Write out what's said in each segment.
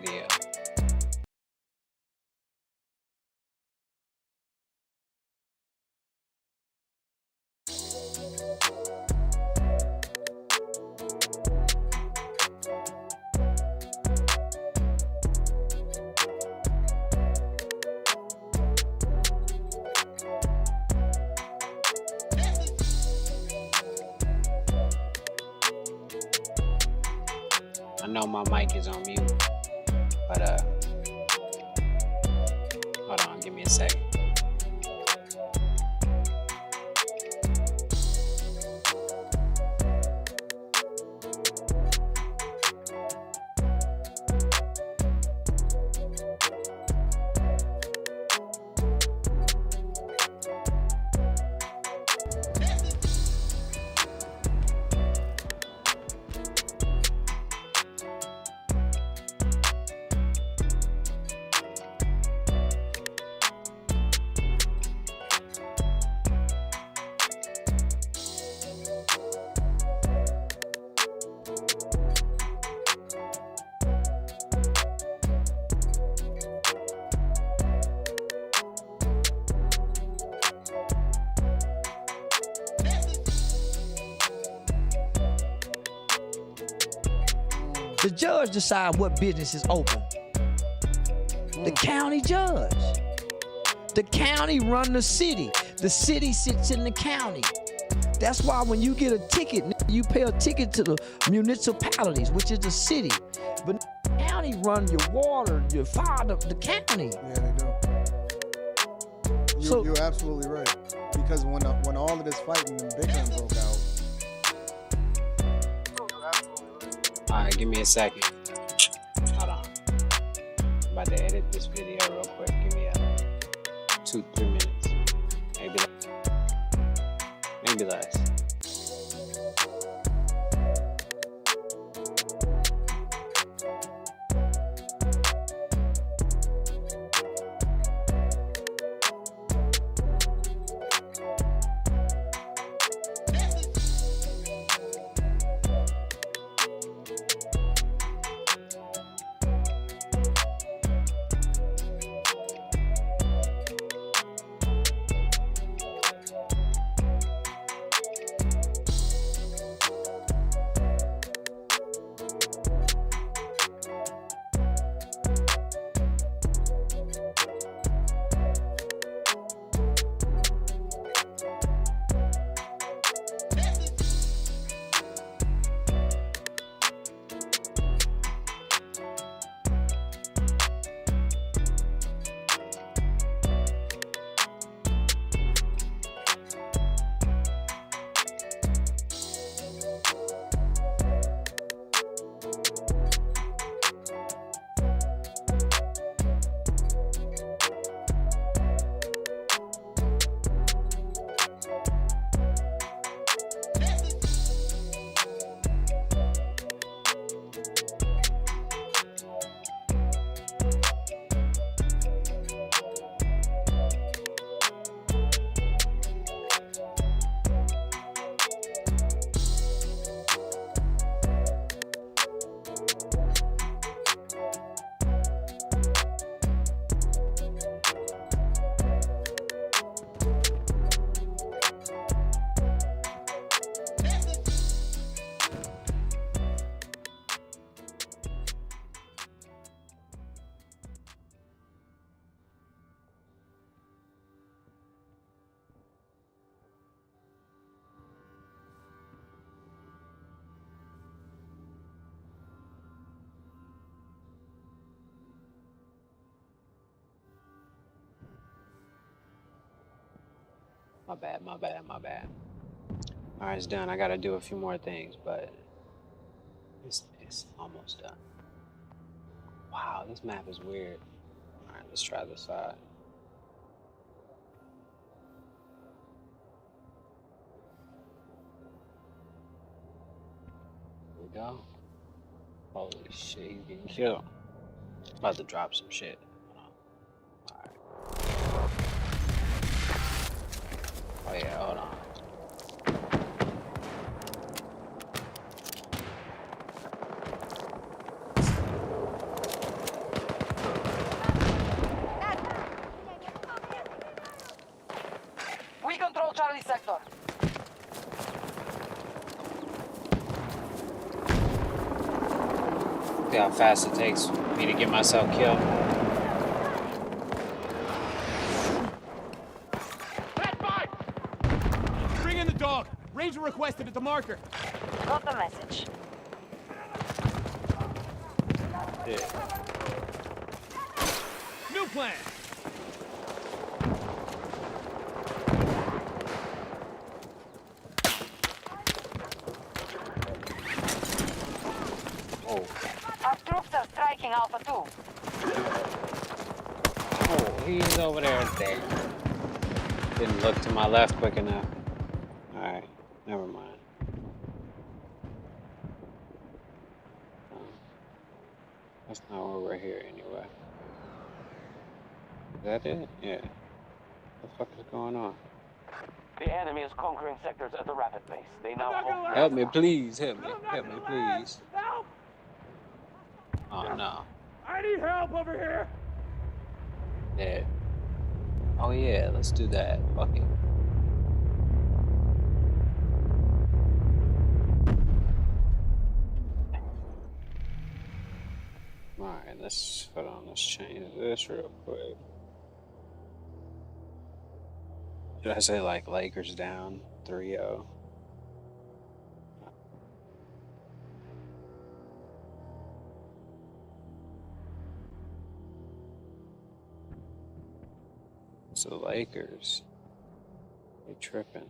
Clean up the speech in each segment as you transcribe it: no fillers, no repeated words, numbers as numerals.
video. I know my mic is on mute, but hold on, give me a second. The judge decide what business is open. The county judge. The county run the city. The city sits in the county. That's why when you get a ticket, you pay a ticket to the municipalities, which is the city. But the county run your water, your fire, the county. Yeah, they do. You're absolutely right. Because when all of this fighting and bickering broke out. Alright, give me a second. Hold on. I'm about to edit this video real quick. Give me 2-3 minutes. Maybe less. My bad. Alright, it's done. I gotta do a few more things, but it's almost done. Wow, this map is weird. Alright, let's try this side. Here we go. Holy shit, he's getting killed. About to drop some shit. Oh yeah, hold on. See how fast it takes me to get myself killed. Bring in the dog. Ranger requested at the marker. Got the message. Yeah. New plan. Oh. Our troops are striking Alpha 2. Oh, he's over there. Dang. Didn't look to my left quick enough. Alright, never mind. That's not where we're here anyway. Is that it? Yeah. What the fuck is going on? The enemy is conquering sectors at a rapid pace. They now hold. Help me, please. Help me. Help me, please. Help! Oh, no. I need help over here. Yeah. Oh, yeah. Let's do that. Fuck it. Alright, let's hold on. Let's change this real quick. Should I say like Lakers down 3-0? So the Lakers, they tripping.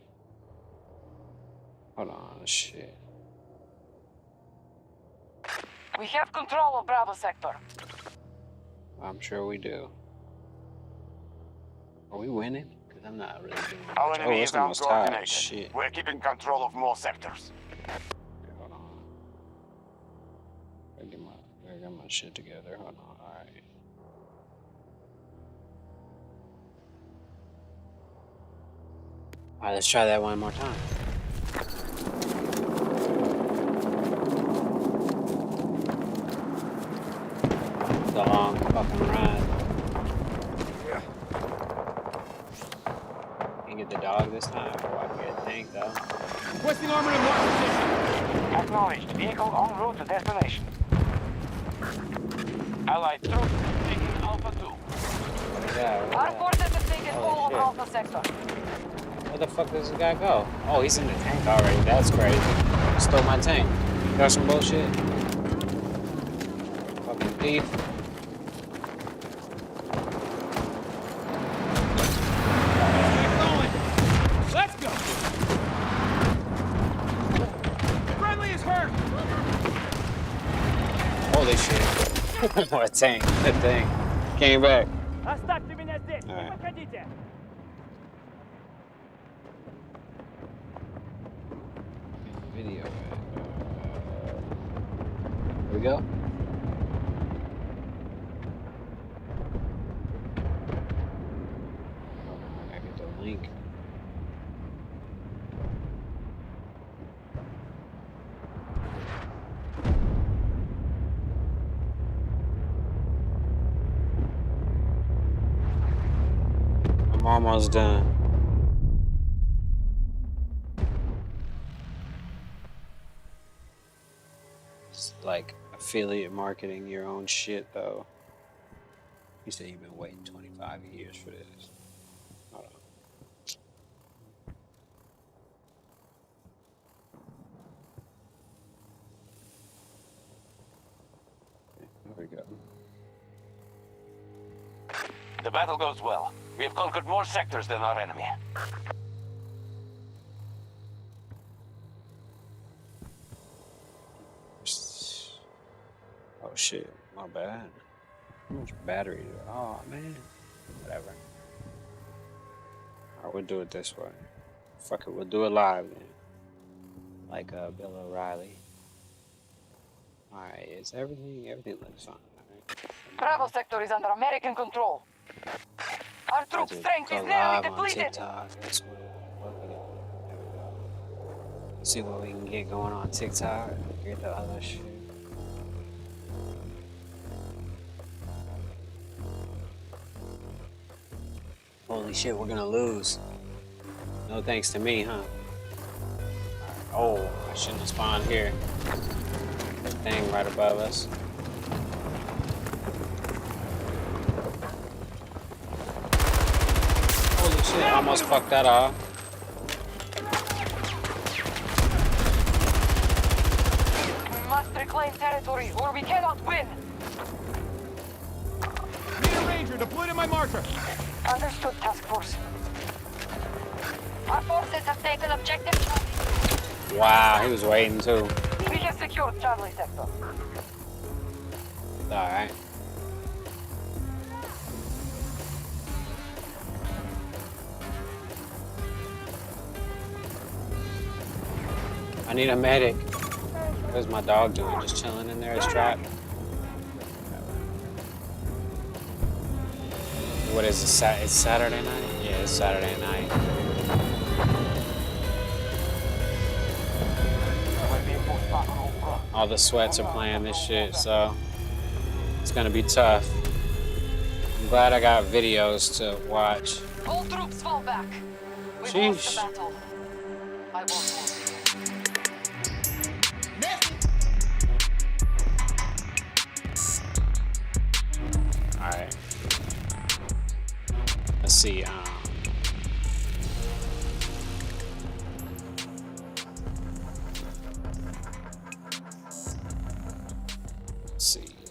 Hold on, shit. We have control of Bravo sector. I'm sure we do. Are we winning? Because I'm not really doing much. Our Oh, enemy it's is almost tied. uncoordinated. Shit. We're keeping control of more sectors. Okay, hold on. Gotta get my shit together. Hold on. Alright. Alright, let's try that one more time. It's a long fucking ride. Can't get the dog this time. Oh, I can get a tank though. Requesting armor and mark position. Acknowledged. Vehicle en route to destination. Allied troops taking Alpha 2. Yeah, Our forces have taken Holy all of shit. Alpha sector. where the fuck does this guy go? Oh, he's in the tank already. That's crazy. He stole my tank. Got some bullshit. Fucking thief. Get going. Let's go. Friendly is hurt. Holy shit. What a tank. That thing. Came back. Оставьте меня здесь. Не выходите. Video. Here we go. I gotta get the link. I'm almost done. It's like affiliate marketing your own shit, though. You say you've been waiting 25 years for this. Hold on. Okay, there we go. The battle goes well. We have conquered more sectors than our enemy. Oh shit, my bad. How much battery? Oh man. Whatever. Alright, we'll do it this way. Fuck it, we'll do it live then. Like Bill O'Reilly. Alright, is everything looks fine, alright? Bravo sector is under American control. Our troop strength is nearly depleted. TikTok. That's what it is. There we go. See what we can get going on TikTok. Get the other shit. Holy shit, we're gonna lose. No thanks to me, huh? Oh, I shouldn't have spawned here. That thing right above us. almost fucked that off. We must reclaim territory or we cannot win. Need a ranger deployed in my marker. Understood, task force. Our forces have taken objective Charlie. Wow, he was waiting too. We have secured Charlie sector. Alright. I need a medic. What's my dog doing? Just chilling in there? It's trapped. What is it? It's Saturday night? Yeah, it's Saturday night. All the sweats are playing this shit, so it's gonna be tough. I'm glad I got videos to watch. All troops fall back. We've Sheesh. lost the battle. I won't move. Alright. Let's see,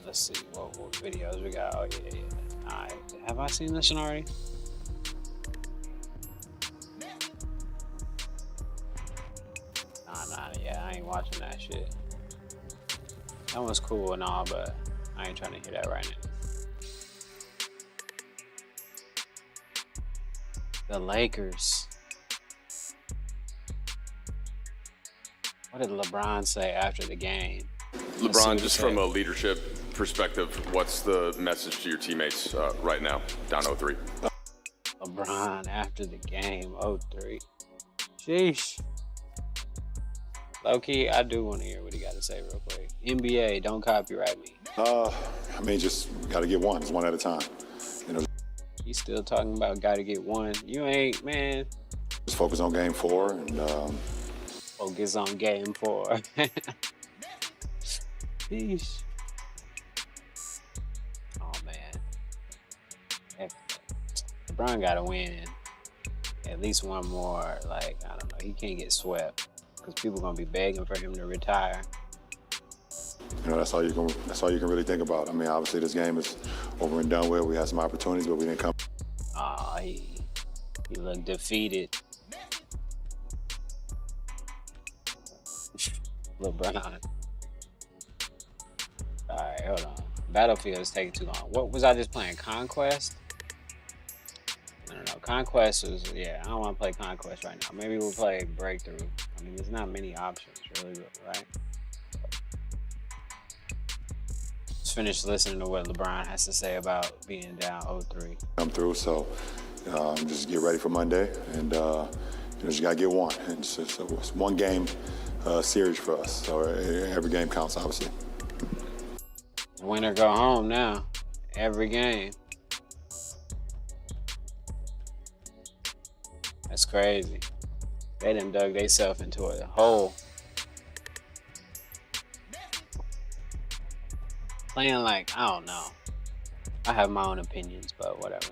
let's see what videos we got. Oh yeah. Alright. Have I seen this one already? Nah, yeah, I ain't watching that shit. That was cool and all, but I ain't trying to hear that right now. The Lakers. What did LeBron say after the game? LeBron, just from a leadership perspective, what's the message to your teammates right now, down 0-3? LeBron after the game, 0-3. Sheesh. Low-key, I do want to hear what he got to say real quick. NBA, don't copyright me. I mean, just got to get one. It's one at a time. You know, He's still talking about got to get one. You ain't, man. just focus on game 4 and Focus on game 4. Sheesh. Oh, man. LeBron got to win at least one more. Like, I don't know. He can't get swept because people going to be begging for him to retire. you know that's all you can really think about. I mean, obviously this game is over and done with. We had some opportunities, but we didn't come. Oh, he looked defeated. LeBron. All right, hold on. Battlefield is taking too long. What was I just playing? Conquest? I don't know. Conquest was, yeah, I don't want to play Conquest right now. Maybe we'll play Breakthrough. I mean, there's not many options, really, right? Let's finish listening to what LeBron has to say about being down 0-3. Come through, so just get ready for Monday, and you know, just gotta get one. And it's one game series for us, so every game counts, obviously. Win or go home now. Every game. That's crazy. They done dug themselves into a hole. Playing like, I don't know. I have my own opinions, but whatever.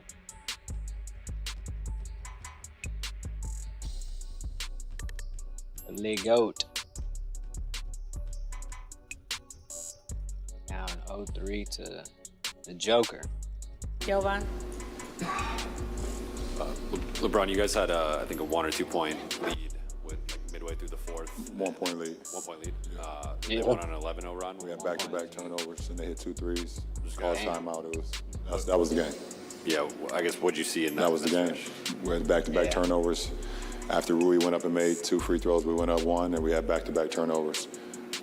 The GOAT. Down 0-3 to the Joker. Jovan. LeBron, you guys had, I think, a 1 or 2 point lead with midway through the fourth. 1 point lead. 1 point lead. Yeah. They went on an 11-0 run. We had back-to-back turnovers, and they hit 2 threes. Just Okay. called timeout. That was the game. Yeah, I guess what'd you see in that? That was the game. stretch? We had back-to-back turnovers. After Rui went up and made 2 free throws, we went up 1, and we had back-to-back turnovers.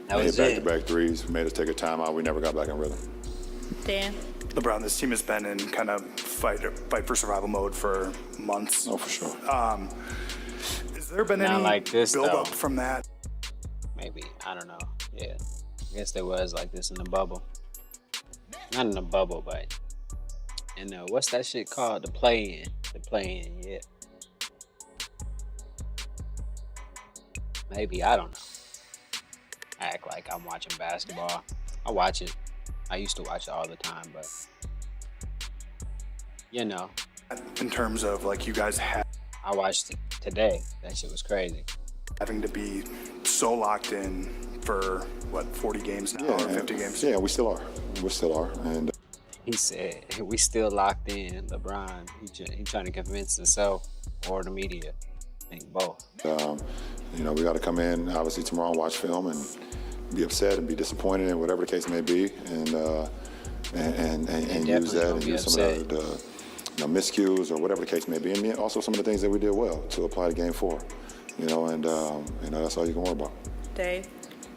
That They was hit it. back-to-back threes, made us take a timeout. We never got back in rhythm. Dan. LeBron, this team has been in kind of fight for survival mode for months. Oh, for sure. Has there been Not any like this, build though. up from that? Maybe. I don't know. Yeah. I guess there was like this in the bubble. Not in the bubble, but in the, what's that shit called? The play-in. The play-in, yeah. Maybe. I don't know. I act like I'm watching basketball. I watch it. I used to watch it all the time, but you know. In terms of like you guys had I watched it today. That shit was crazy. Having to be so locked in for, 40 games now, or 50 games? Yeah, we still are. We still are. And He said, we still locked in. LeBron, he trying to convince himself or the media. I think both. we got to come in, obviously, tomorrow and watch film and be upset and be disappointed and whatever the case may be. And use that and use some of the miscues or whatever the case may be. And also some of the things that we did well to apply to Game 4. That's all you can worry about. Dave?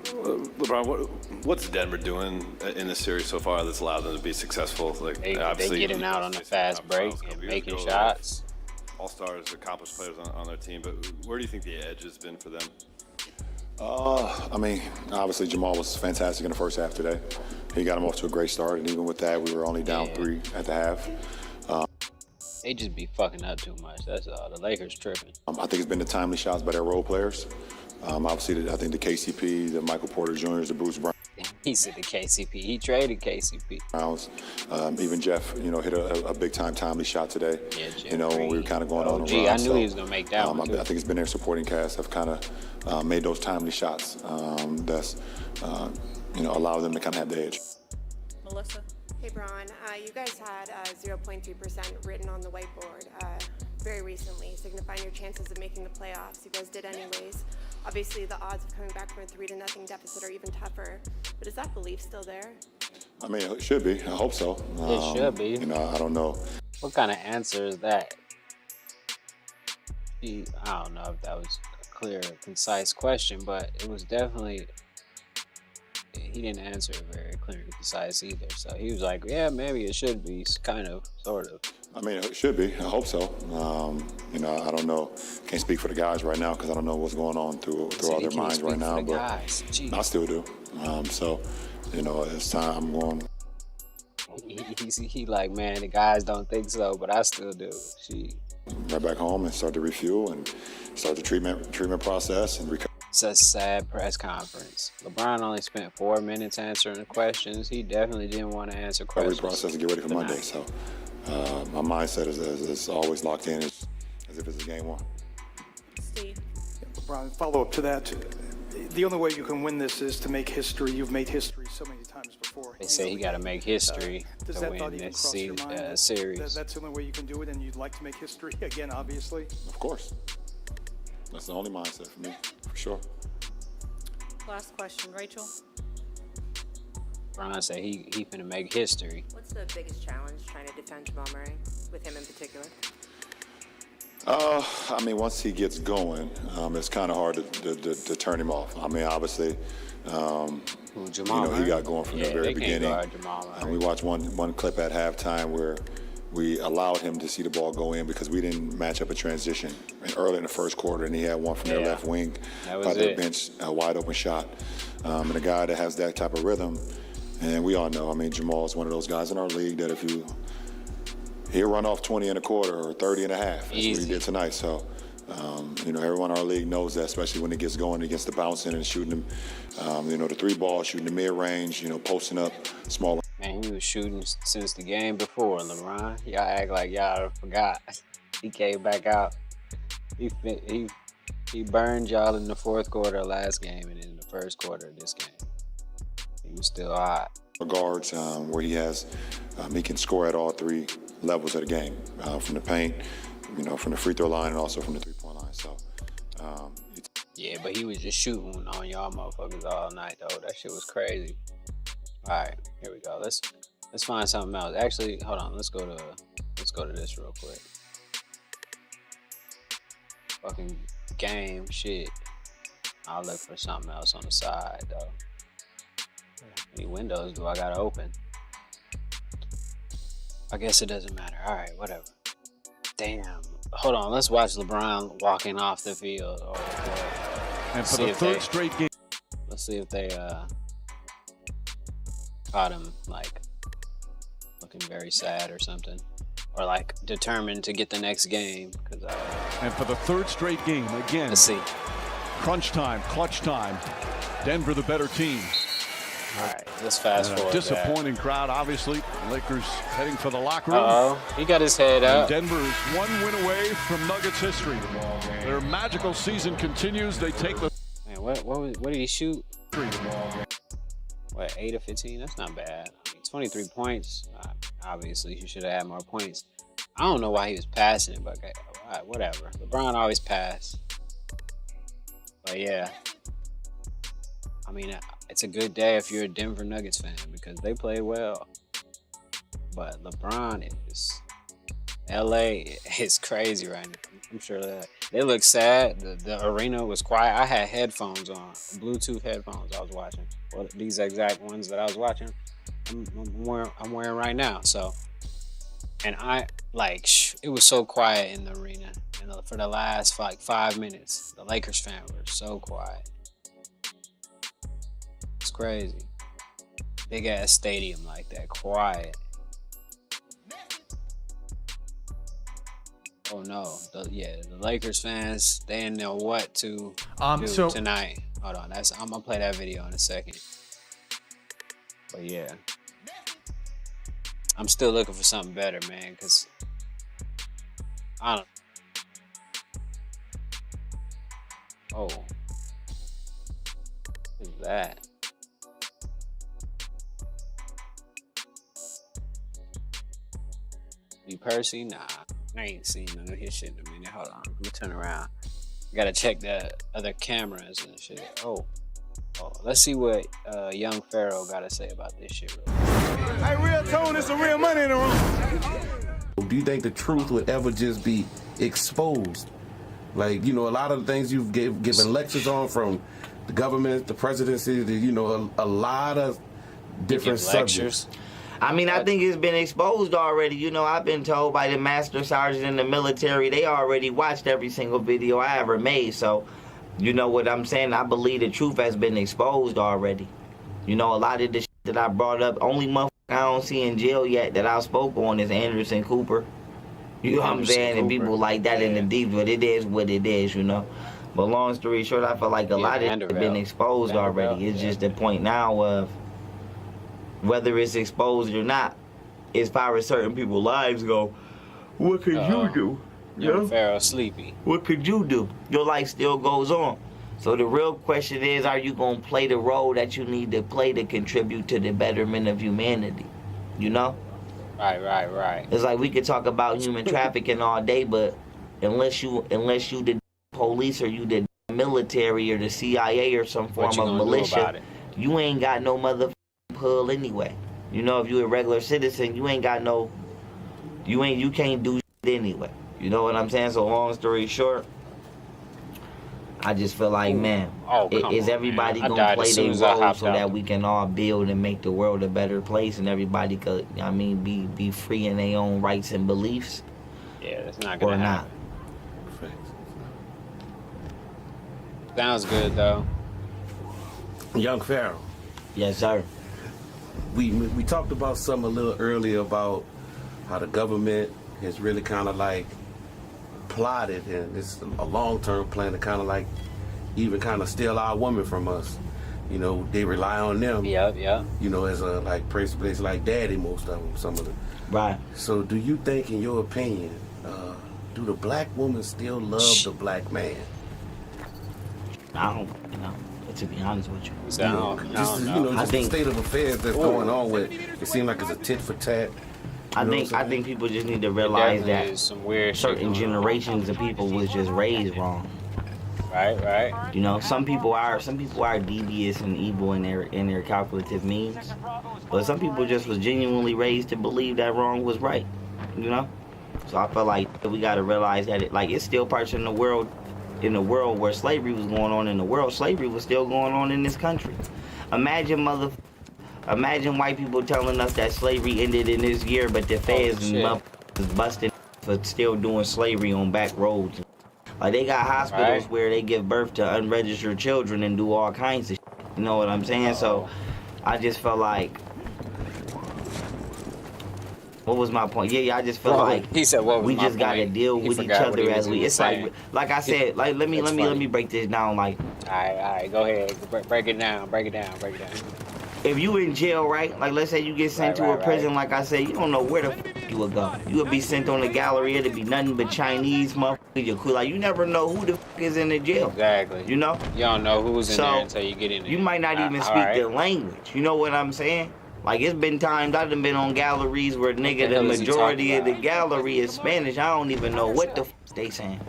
LeBron, what's Denver doing in this series so far that's allowed them to be successful? Like, They obviously, getting out on the fast break and making shots. All-stars, accomplished players on their team, but where do you think the edge has been for them? Obviously Jamal was fantastic in the first half today. He got him off to a great start, and even with that, we were only down 3 at the half. They just be fucking up too much. That's all. The Lakers tripping. I think it's been the timely shots by their role players. Obviously, I think the KCP, the Michael Porter Jr.'s, the Bruce Brown. He said the KCP. He traded KCP. Browns. Even Jeff, hit a big-time timely shot today. Yeah, Jeff when we were kind of going on a run. I knew he was going to make that one, too. I think it's been their supporting cast have kind of made those timely shots that's, allowed them to kind of have the edge. Melissa? Hey, Bron. You guys had 0.3% written on the whiteboard very recently, signifying your chances of making the playoffs. You guys did anyways. Obviously, the odds of coming back from a 3-0 deficit are even tougher. But is that belief still there? It should be. I hope so. It should be. I don't know. What kind of answer is that? I don't know if that was a clear, concise question, but it was definitely... He didn't answer it very clear and concise either. So he was like, yeah, maybe it should be, kind of, sort of. It should be. I hope so. I don't know. Can't speak for the guys right now because I don't know what's going on through all their minds right now. But I still do. It's time I'm going. He like, man, the guys don't think so, but I still do. Right back home and start to refuel and start the treatment process and recover. It's a sad press conference. LeBron only spent 4 minutes answering the questions. He definitely didn't want to answer questions. Every process to get ready for Monday. So my mindset is always locked in as if it's a game 1. Steve? LeBron, follow up to that. The only way you can win this is to make history. You've made history so many times before. They say he got to make history Does to that win thought even this cross your mind? series. That's the only way you can do it, and you'd like to make history again, obviously? Of course. That's the only mindset for me, for sure. Last question, Rachel? Ron said he finna make history. What's the biggest challenge trying to defend Jamal Murray, with him in particular? Once he gets going, it's kind of hard to turn him off. Obviously, Jamal he got going from the very beginning. We watched one clip at halftime where we allowed him to see the ball go in because we didn't match up a transition early in the first quarter, and he had one from their left wing by the bench, a wide open shot. And a guy that has that type of rhythm, and we all know, Jamal is one of those guys in our league that he'll run off 20 and a quarter or 30 and a half. That's what he did tonight. So, everyone in our league knows that, especially when it gets going against the bouncing and shooting them, the 3-ball, shooting the mid-range, posting up small. Man, he was shooting since the game before, LeBron. Y'all act like y'all forgot. He came back out. He burned y'all in the fourth quarter of last game and in the first quarter of this game. He was still hot. Guards, where he can score at all 3 levels of the game, from the paint, from the free throw line and also from the 3-point line. So, yeah, but he was just shooting on y'all motherfuckers all night though. That shit was crazy. All right, here we go. Let's find something else. Actually, hold on. Let's go to this real quick. Fucking game shit. I'll look for something else on the side though. How many windows do I gotta open? I guess it doesn't matter. All right, whatever. Damn. Hold on. Let's watch LeBron walking off the field. And for the 3rd straight game. Let's see if they caught him looking very sad or something, or determined to get the next game. And for the 3rd straight game, again. Let's see. Crunch time, clutch time. Denver the better team. All right. let's fast And a forward. disappointing crowd, obviously. Lakers heading for the locker room. Uh-oh, he got his head And up. Denver is one win away from Nuggets history. Their magical season continues. They take the Man, what did he shoot? What, 8 of 15? That's not bad. I mean, 23 points. Obviously, he should have had more points. I don't know why he was passing it, but okay, whatever. LeBron always passed. But yeah, I mean, it's a good day if you're a Denver Nuggets fan because they play well. But LeBron is, LA is crazy right now. I'm sure that they look sad. The arena was quiet. I had headphones on, Bluetooth headphones. I was watching. Well, these exact ones that I was watching, I'm wearing right now. So, and it was so quiet in the arena. And for the last 5 minutes, the Lakers fans were so quiet. It's crazy. Big ass stadium like that, quiet. Oh no, the Lakers fans, they didn't know what to do tonight. Hold on, I'm gonna play that video in a second. But yeah, I'm still looking for something better, man, because I don't. Oh, what is that? You Percy? Nah, I ain't seen none of his shit in a minute. Hold on, let me turn around. I gotta check the other cameras and shit. Oh, let's see what Young Pharaoh gotta say about this shit. Hey, real tone, there's some real money in the room. Do you think the truth would ever just be exposed? Like, you know, a lot of the things you've given lectures on, from the government, the presidency, a lot of different subjects. I mean, I think it's been exposed already. You know, I've been told by the master sergeant in the military, they already watched every single video I ever made. So, you know what I'm saying? I believe the truth has been exposed already. You know, a lot of the shit that I brought up, only motherfucker I don't see in jail yet that I spoke on is Anderson Cooper. You know what I'm saying? And people like that in the deep, but it is what it is, you know. But long story short, I feel like a lot of it has been exposed already. It's just the point now of whether it's exposed or not, as far as certain people's lives go, what could you do? Young Pharaoh sleepy. What could you do? Your life still goes on. So the real question is, are you going to play the role that you need to play to contribute to the betterment of humanity? You know? Right. It's like we could talk about human trafficking all day, but unless you the police or you the military or the CIA or some form of militia, you ain't got no motherfucking pull anyway. You know, if you a regular citizen, you ain't got no, you can't do shit anyway. You know what I'm saying? So long story short, I just feel like, man, is everybody gonna play their role so that we can all build and make the world a better place, and everybody could, be free in their own rights and beliefs? Yeah, that's not gonna happen. Sounds good though. Young Pharaoh. Yes, sir. We talked about something a little earlier about how the government has really kind of like plotted, and it's a long-term plan to kind of like even kind of steal our women from us. You know, they rely on them. Yeah. You know, as a like place like daddy, most of them, some of them. Right. So, do you think, in your opinion, do the black woman still love the black man? I don't, to be honest with you. I think the state of affairs that's going on with it seems like it's a tit for tat. I think people just need to realize that certain generations of people was just raised wrong. Right. You know, some people are devious and evil in their calculative means, but some people just was genuinely raised to believe that wrong was right. You know, so I feel like we got to realize that it's still parts in the world where slavery was going on in the world. Slavery was still going on in this country. Imagine white people telling us that slavery ended in this year, but the feds is busting for still doing slavery on back roads. Like, they got hospitals where they give birth to unregistered children and do all kinds of shit. You know what I'm saying? So I just felt like, what was my point? Yeah, I just felt like he said, we just gotta deal with each other as we. It's like I said, like let me break this down. Like, all right, go ahead, break it down. if you in jail, right? Like let's say you get sent to a prison, like I said, you don't know where the f you would go. You would be sent on the gallery, it'd be nothing but Chinese motherfuckers. Like you never know who the f is in the jail. Exactly. You know? You don't know who's in there until you get in there. You might not even speak the language. You know what I'm saying? Like it's been times I've been on galleries where nigga the majority of the gallery is Spanish. I don't even know what the f they saying.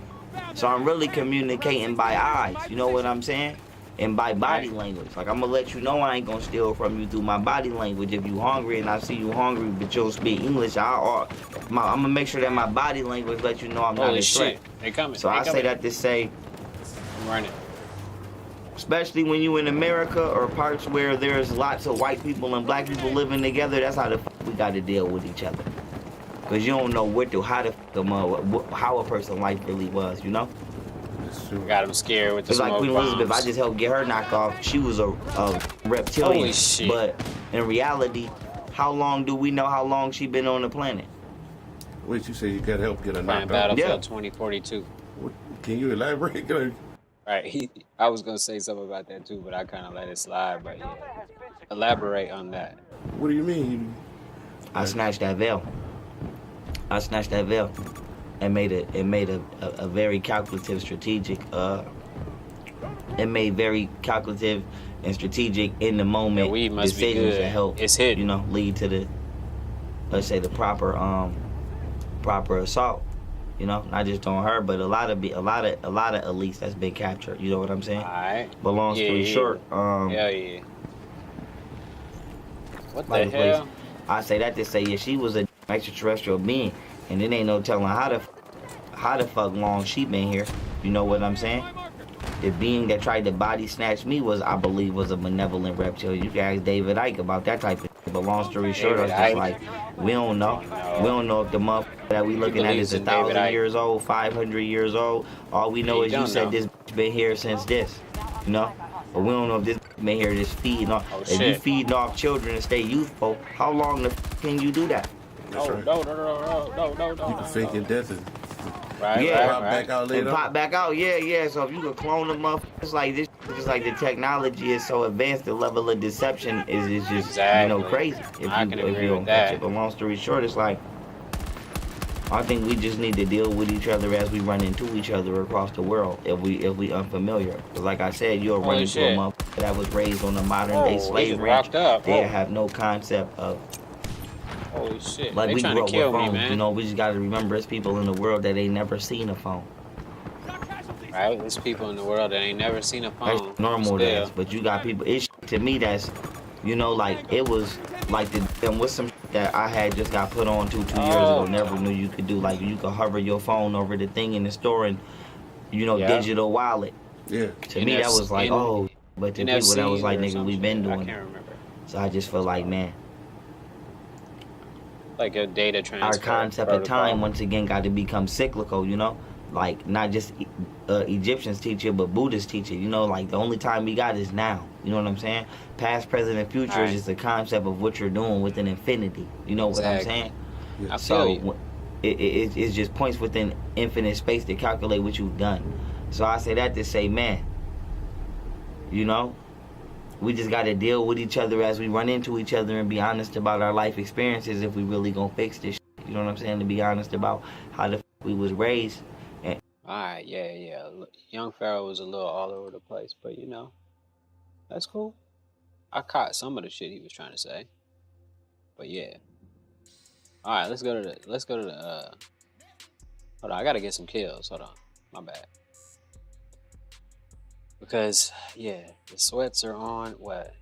So I'm really communicating by eyes. You know what I'm saying? And by body language. Like I'm gonna let you know I ain't gonna steal from you through my body language. If you hungry and I see you hungry but you don't speak English, I'm gonna make sure that my body language let you know I'm not a threat. They coming. So I say that to say, I'm running. especially when you in America or parts where there's lots of white people and black people living together, that's how the f we gotta deal with each other. Cause you don't know how a person's life really was, you know? Got him scared with the it's like smoke Queen bombs. Elizabeth, I just helped get her knocked off. She was a reptilian. Holy shit. But in reality, how long do we know how long she been on the planet? Wait, you say you got help get her knocked off? Battlefield 2042. Can you elaborate? Right, I was gonna say something about that too, but I kind of let it slide. But yeah, elaborate on that. What do you mean? I snatched that veil. I snatched that veil, and made a very calculative, strategic. It made very calculative and strategic in the moment decisions to help. It's hidden. You know, lead to the, let's say, the proper assault. You know, not just on her, but a lot of elites that's been captured. You know what I'm saying? All right. But long story short, yeah. What the hell? I say that to say, yeah, she was an extraterrestrial being, and it ain't no telling how the fuck long she been here. You know what I'm saying? The being that tried to body snatch me I believe, was a benevolent reptilian. You can ask David Icke about that type of shit. But long story short, I was just like, we don't know. We don't know if the motherfucker that we looking at is 1,000 years old, 500 years old. All we know is you said this been here since this. You know? But we don't know if this been here just feeding off. If you feeding off children and stay youthful, how long the f can you do that? That's right. No. You can fake your death and pop back out later. And pop back out, yeah. So if you could clone them up, it's like this. Just like the technology is so advanced, the level of deception is just crazy. I can agree with that. But long story short, it's like I think we just need to deal with each other as we run into each other across the world. If we unfamiliar, because like I said, you'll run into a motherfucker that was raised on a modern day slave ranch. They have no concept of. Holy shit! Like they we trying grew to up kill with me, phones, man. you know. We just got to remember, there's people in the world that ain't never seen a phone. Right? There's people in the world that ain't never seen a phone. That's normal, but you got people. It's to me that's, like it was like with some that I had just got put on 2 years ago. Never knew you could do. Like you could hover your phone over the thing in the store and, digital wallet. Yeah. To me that was like but to people that was like nigga we've been doing. I can't remember. So I just feel like man. Like a data transfer. Our concept of time once again got to become cyclical, like not just Egyptians teach it, but Buddhists teach it. Like the only time we got is now. You know what I'm saying? Past, present, and future is just the concept of what you're doing within infinity. You know what I'm saying? I feel you. It's just points within infinite space to calculate what you've done. So I say that to say, man, we just got to deal with each other as we run into each other and be honest about our life experiences if we really gonna fix this shit. You know what I'm saying? To be honest about how the f we was raised. Alright, yeah. Young Pharaoh was a little all over the place, but that's cool. I caught some of the shit he was trying to say. But yeah. Alright, let's go to the hold on, I gotta get some kills. Hold on. My bad. Because the sweats are on what?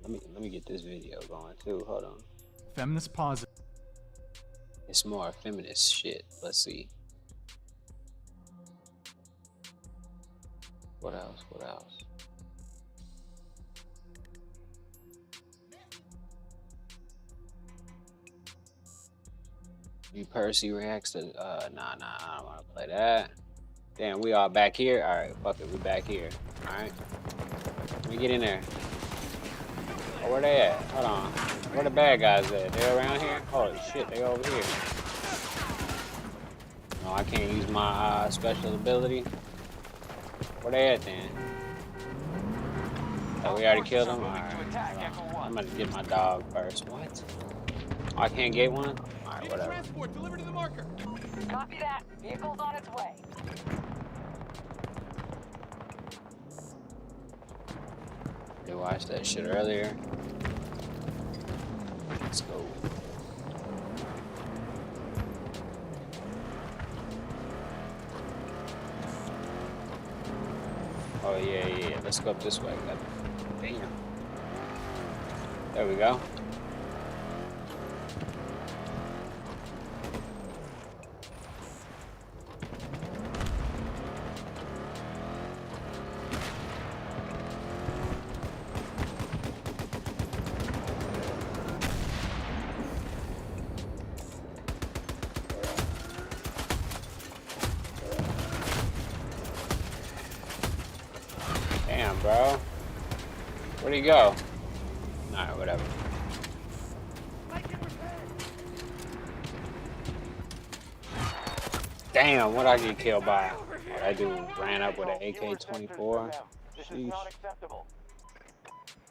Let me get this video going too. Hold on. Feminist positive. It's more feminist shit. Let's see. What else? Percy reacts to nah, I don't wanna play that. Damn, we all back here? Alright, fuck it, we back here. Alright. Let me get in there. Oh, where they at? Hold on. Where the bad guys at? They around here? Holy shit, they over here. No, I can't use my special ability. Where they at then? Oh, we already killed him? Alright. I'm gonna get my dog first. What? Oh, I can't get one? Alright, whatever. Transport delivered to the marker. Copy that. Vehicle's on its way. We watched that shit earlier. Let's go. Oh yeah. Let's go up this way. Damn. There we go. Damn, bro. Where'd he go? Alright, whatever. Damn, what'd I get killed by? Oh, that dude ran up with an AK-24. This is not acceptable.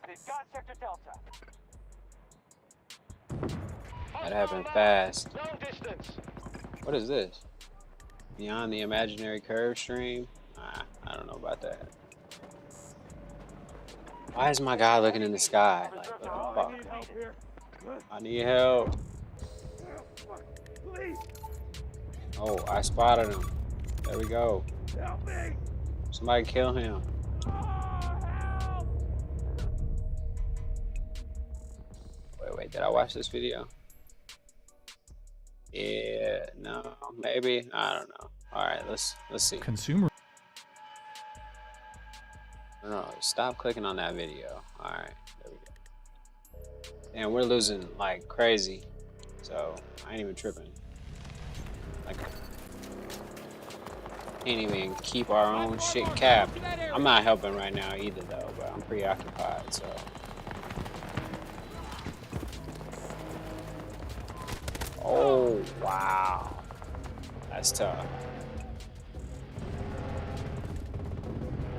They've got Sector Delta. That happened fast. No distance. What is this? Beyond the imaginary curve stream? I don't know about that. Why is my guy looking in the sky? Like, what the fuck? I need help. Oh, I spotted him. There we go. Somebody kill him. Wait, did I watch this video? Yeah, no, maybe. I don't know. Alright, let's see. Consumer. No, stop clicking on that video. Alright, there we go. And we're losing like crazy. So I ain't even tripping. Like, can't even keep our own shit capped. I'm not helping right now either though, but I'm preoccupied, so. Oh, wow. That's tough.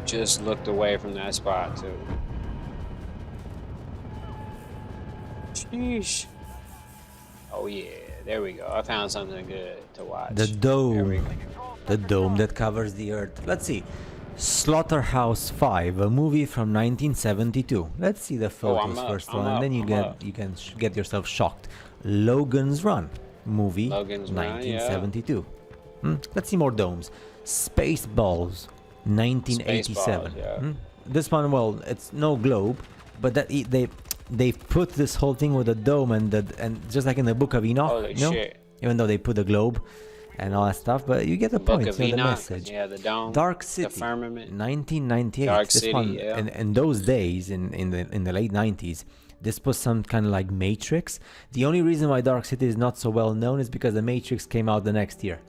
Just looked away from that spot too. Sheesh. Oh yeah, there we go. I found something good to watch. The dome. The dome that covers the earth. Let's see. Slaughterhouse 5, a movie from 1972. Let's see the photos first one, and then you can get yourself shocked. Logan's Run, movie, Logan's 1972. Let's see more domes. Spaceballs, 1987. Spaceballs, yeah. This one, well, it's no globe, but that they put this whole thing with a dome and just like in the Book of Enoch, Holy shit. even though they put a globe and all that stuff, but you get the point. Book of the Enoch, message. yeah, the dome, Dark City, the firmament, 1998. Dark this City, one, yeah. in those days, in the late 90s, this was some kind of like Matrix. The only reason why Dark City is not so well known is because the Matrix came out the next year.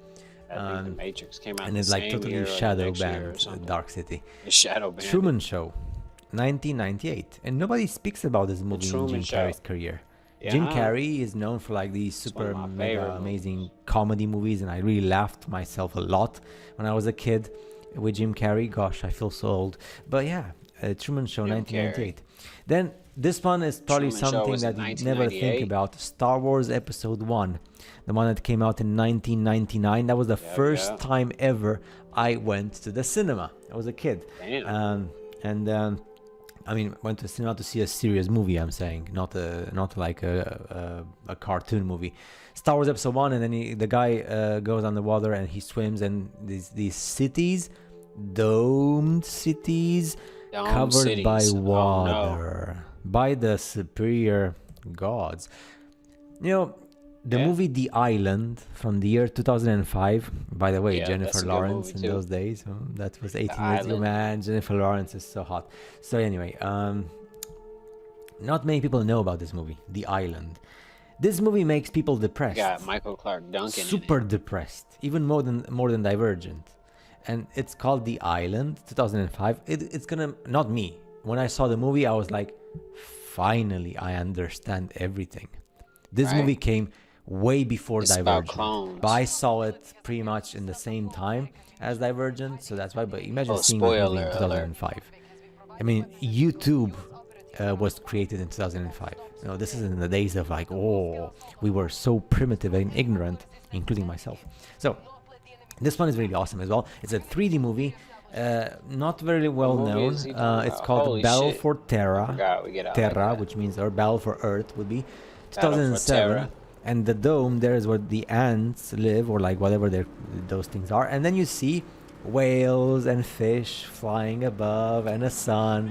I think the Matrix came out and the it's like same totally year or shadow next year or banned, something. Dark City. It's shadow banned. Truman Show, 1998, and nobody speaks about this movie in Truman Jim Show. Carrey's career. Yeah. Jim Carrey is known for like these super my mega favorite amazing comedy movies, and I really laughed myself a lot when I was a kid with Jim Carrey. Gosh, I feel so old. But yeah, Truman Show, Jim 1998. Then this one is probably Truman Show something was that in you never think 1998. about. Star Wars Episode 1, the one that came out in 1999. That was the first time ever I went to the cinema. I was a kid. Damn. I mean, went to the cinema to see a serious movie. I'm saying, not like a cartoon movie. Star Wars Episode 1, and then the guy goes underwater and he swims, and these cities, domed cities, covered by water, by the superior gods. You know, the movie The Island from the year 2005. By the way, Yeah, Jennifer that's a good Lawrence movie, in too. those days. That was 18 years ago, Island. man. Jennifer Lawrence is so hot. So anyway, not many people know about this movie, The Island. This movie makes people depressed. Got Michael Clark Duncan. Super depressed, even more than Divergent. And it's called The Island, 2005. It's gonna, not me. When I saw the movie, I was like, finally, I understand everything. This Right. movie came way before It's about Divergent. clones. But I saw it pretty much in the same time as Divergent, so that's why. But imagine Oh, seeing this movie in spoiler alert. 2005. I mean, YouTube was created in 2005. You know, this is in the days of like, oh, we were so primitive and ignorant, including myself. So this one is really awesome as well. It's a 3D movie, not very well known. It's called Battle for Terra, which means, or Battle for Earth would be 2007. And the dome there is where the ants live, or like whatever those things are. And then you see whales and fish flying above, and a sun,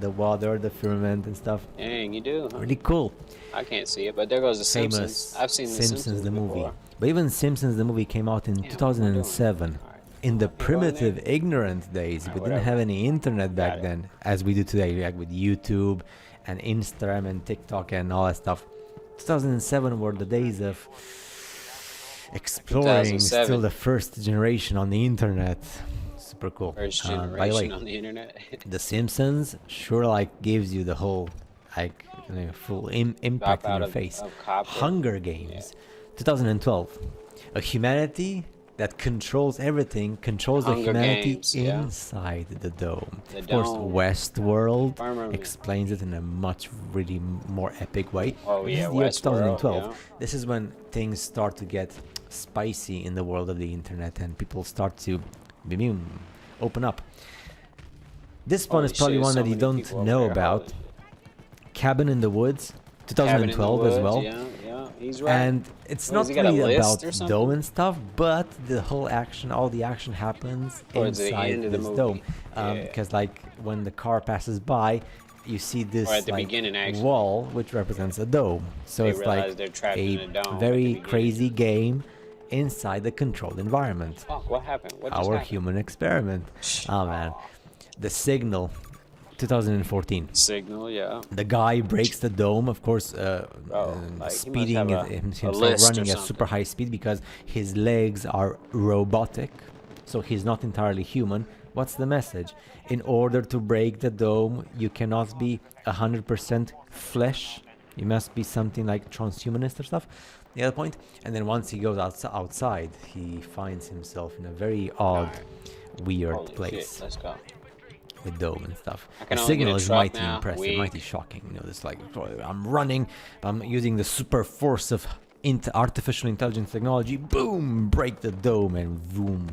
the water, the firmament and stuff. Dang, you do, huh? Really cool. I can't see it, but there goes the Famous Simpsons. I've seen the Simpsons the movie. before. But even Simpsons the movie came out in 2007. In the primitive, ignorant days, we didn't have any internet back then, as we do today, like with YouTube and Instagram and TikTok and all that stuff. 2007 were the days of exploring, still the first generation on the internet. Super cool. First By the way, generation on the internet. The Simpsons sure like gives you the whole like full impact in your face. Hunger Games, 2012. A humanity that controls everything, controls the humanity inside the dome. Of course, Westworld explains it in a much really more epic way. Oh yeah, this is the year 2012. Yeah. This is when things start to get spicy in the world of the internet and people start to open up. This one is probably one that you don't know about. Cabin in the Woods, 2012 as well. Yeah, he's right. And it's not really about dome and stuff, but the whole action, all the action happens inside this dome. Because like when the car passes by, you see this like wall which represents a dome. So it's like a very crazy game inside the controlled environment. Fuck, what happened? What just Our happened? human experiment. Oh man. The Signal, 2014. Signal, yeah. The guy breaks the dome, of course, speeding himself, running at super high speed because his legs are robotic, so he's not entirely human. What's the message? In order to break the dome, you cannot be 100% flesh. You must be something like transhumanist or stuff. The other point. And then once he goes outside, he finds himself in a very odd, weird place. Shit, let's go. With dome and stuff. The Signal is mighty impressive, mighty shocking. You know, it's like I'm running, I'm using the super force of artificial intelligence technology. Boom, break the dome and boom.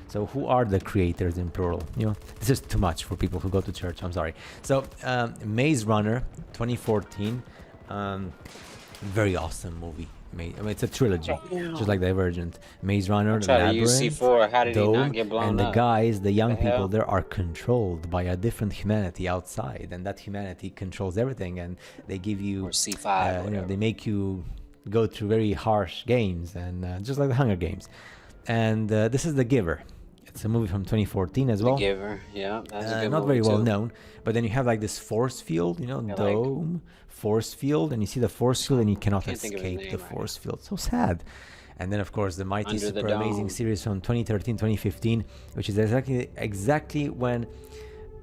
So who are the creators in plural? You know, this is too much for people who go to church. I'm sorry. So Maze Runner, 2014, very awesome movie. I mean, it's a trilogy, just like Divergent. Maze Runner, the Labyrinth, UC4. How did Dome, he not get blown and the up? guys, the young people hell? there are controlled by a different humanity outside, and that humanity controls everything. And they give you, C5, you know, they make you go through very harsh games, and just like the Hunger Games. And this is The Giver. It's a movie from 2014 as well. The Giver, yeah, that's a good not movie very well too. known, but then you have like this force field, you know, dome, force field, and you see the force field and you cannot escape the force field. So sad. And then of course the mighty Under the super amazing Dome. series from 2013-2015, which is exactly when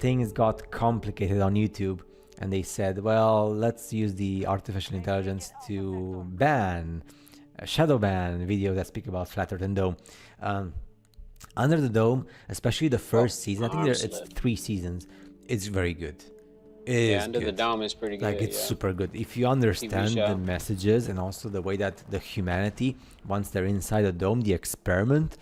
things got complicated on YouTube, and they said, well, let's use the artificial intelligence to shadow ban videos that speak about Flat Earth and Dome. Under the Dome, especially the first season, I think it's 3 seasons. It's very good. Under the Dome is pretty good. Like it's super good if you understand the messages and also the way that the humanity, once they're inside the dome, the experiment.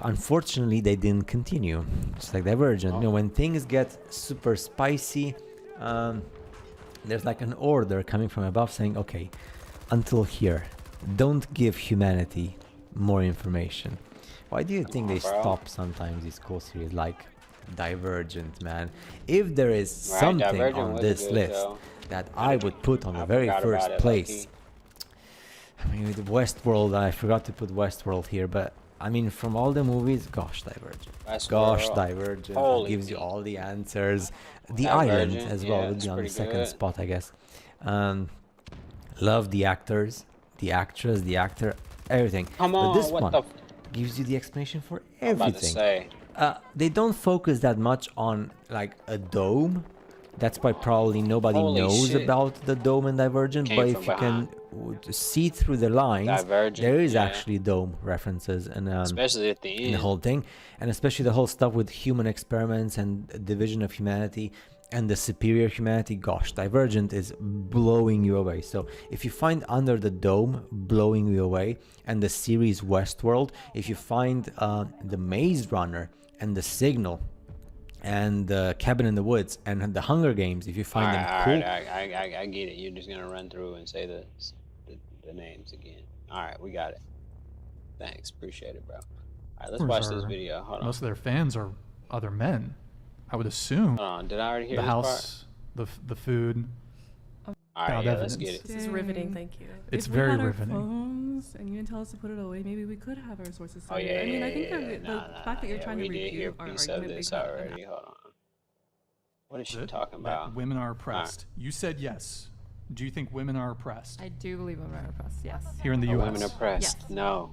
Unfortunately, they didn't continue. It's like Divergent. You know, when things get super spicy, there's like an order coming from above saying, okay, until here, don't give humanity more information. Why do you think they stop sometimes these cool series like Divergent, man? If there is something on this list that I would put on the very first place, I mean, with Westworld, I forgot to put Westworld here, but I mean, from all the movies, gosh, Divergent. Gosh, Divergent gives you all the answers. The Island as well would be on the second spot, I guess. Love the actors, the actress, the actor, everything. But this one gives you the explanation for everything. They don't focus that much on like a dome, That's why probably nobody Holy knows shit. about the dome and Divergent. Came But from if you can see through the lines, Divergent, there is yeah. actually dome references, and Especially at the in end. the whole thing, and especially the whole stuff with human experiments and division of humanity and the superior humanity. Gosh, Divergent is blowing you away. So if you find Under the Dome blowing you away, and the series Westworld, if you find the Maze Runner and the Signal and the Cabin in the Woods and the Hunger Games, if you find them cool, Alright, I get it. You're just gonna run through and say the names again. Alright, we got it. Thanks, appreciate it, bro. Alright, let's watch this video. Hold on. Most of their fans are other men. I would assume. Hold on, did I already hear the this house, the food. Alright, yeah, let's get it. This is riveting, thank you. It's if very we had riveting. Our phones and you didn't tell us to put it away, maybe we could have our sources. Oh yeah, I mean, I think the fact that you're trying to we did hear refute a our piece of argument this based on already. Hold on. What is she talking That about? women are oppressed. You said yes. Do you think women are oppressed? I do believe women are oppressed, yes. Here in the Are U.S. women oppressed? Yes. No.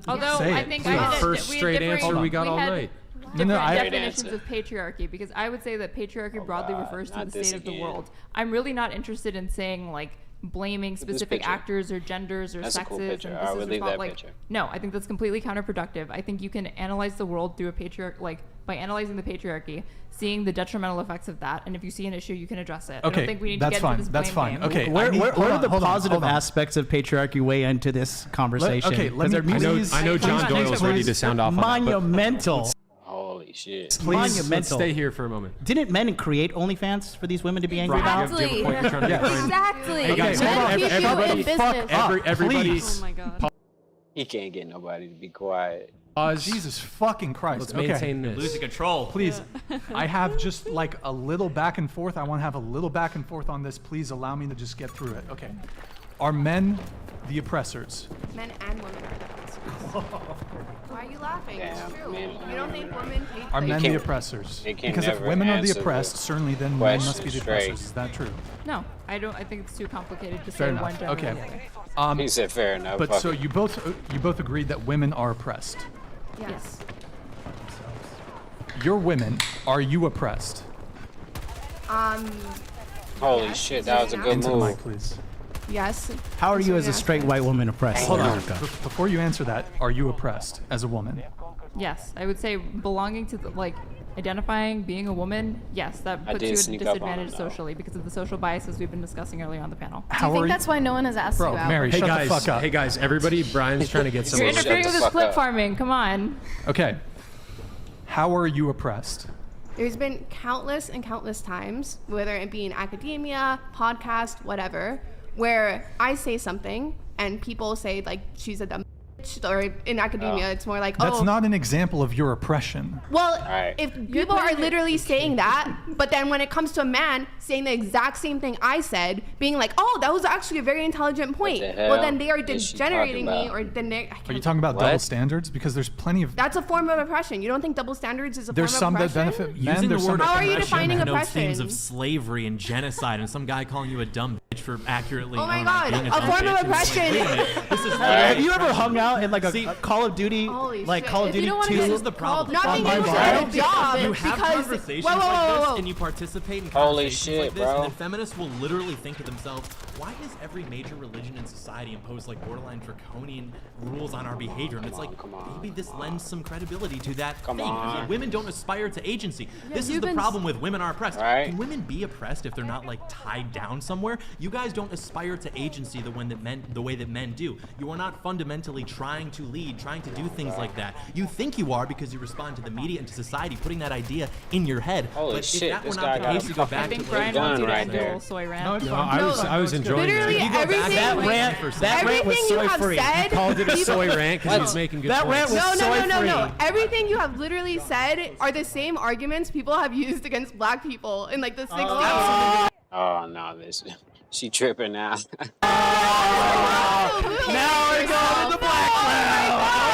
Although Say I it, think please. I had First straight answer we got all night. Different I- definitions Great of patriarchy, because I would say that patriarchy broadly God, refers to not the this state of the again. world. I'm really not interested in saying like blaming this specific picture. actors or genders or That's a sexes cool picture. and Alright, this we'll is leave that like picture. no, I think that's completely counterproductive. I think you can analyze the world through a by analyzing the patriarchy, seeing the detrimental effects of that, and if you see an issue, you can address it. I Okay, don't think we need that's to get fine. into this That's blame fine. game. Okay, Where hold are the on, positive hold on. aspects of patriarchy weigh into this conversation? Okay, let me. Because I know John Doyle's ready to sound off monumental. Holy shit. Monumental. Let's stay here for a moment. Didn't men create OnlyFans for these women to be angry about? Do you have a point you're trying to make? Exactly. Hey guys, Men hold on. keep you in Everybody, business. everybody. please. Oh my god. He can't get nobody to be quiet. Pause. Jesus fucking Christ. Let's Okay. maintain this. Losing control. Please, I have just like a little back and forth. I want to have a little back and forth on this. Please allow me to just get through it. Okay. Are men the oppressors? Men and women are the oppressors. Why are you laughing? It's Damn, true. men. You don't think women hate Are the men can't- the oppressors? they can Because if never women are the answer the oppressed, certainly then men must be the question straight. oppressors. Is that true? No, I don't. I think it's too complicated to Fair say one enough. gender. or the Okay. other. He said fair enough. But fuck so it. you both agreed that women are oppressed. Yes. You're women. Are you oppressed? Holy shit, that was a good Into the mic, move. please. Yes. How are you as a straight white woman oppressed? Hold on. America? Before you answer that, are you oppressed as a woman? Yes, I would say belonging to identifying, being a woman. Yes, that I puts did you at a sneak up on disadvantage him, though. socially because of the social biases we've been discussing earlier on the panel. How Do you are think that's why no one has asked Bro, you out? Mary, Hey shut guys, the fuck up. hey guys, everybody. Brian's trying to get some. You're Shut interfering the with this fuck clip up. farming. Come on. Okay. How are you oppressed? There's been countless and countless times, whether it be in academia, podcast, whatever, where I say something and people say like she's a dumb bitch, or in academia it's more like That's oh. not an example of your oppression. Well, Right. if people are literally saying that, but then when it comes to a man saying the exact same thing I said, being like, oh, that was actually a very intelligent point. the Well, hell then they are is she degenerating talking me, about? or then they. Are you talking about double What? standards? Because there's plenty of. That's a form of oppression. You don't think double standards is a There's some form of that oppression? benefit men. Using There's the some word that How are you oppression defining connotes oppression? themes of slavery and genocide, and some guy calling you a dumb bitch for accurately. Oh my I don't know, God, being a dumb form of bitch. And it's like, oppression. wait a minute, this is Have you ever hung out in like a Call of Duty, Holy like shit. Call of If you Duty don't wanna 2? get This is the problem. Not being able to Online get a job You have because conversations whoa, whoa, like whoa, this, whoa. and you participate in Holy conversations shit, like this, bro. and then feminists will literally think to themselves, why does every major religion in society impose like borderline draconian rules on our behavior? And it's like, maybe this lends some credibility to that Come thing. on. Women don't aspire to agency. This is you've the been problem with women are oppressed. Right. Can women be oppressed if they're not like tied down somewhere? You guys don't aspire to agency the way that men do. You are not fundamentally trying to lead, trying to do things like that. You think you are because you respond to the media and to society, putting that idea in your head. Holy but shit, if that this were guy not the got case, a you go fucking back I think to Brian done wants you to right end the there. whole soy rant. No, it's No, fine. I was enjoying Literally that. everything. That rant was you soy have free. said. Called it a people- soy rant because he was making good That points. rant was No, no, no, no, soy no. free. Everything you have literally said are the same arguments people have used against black people in like the 60s. Oh no, this she tripping now. Now we're going to the black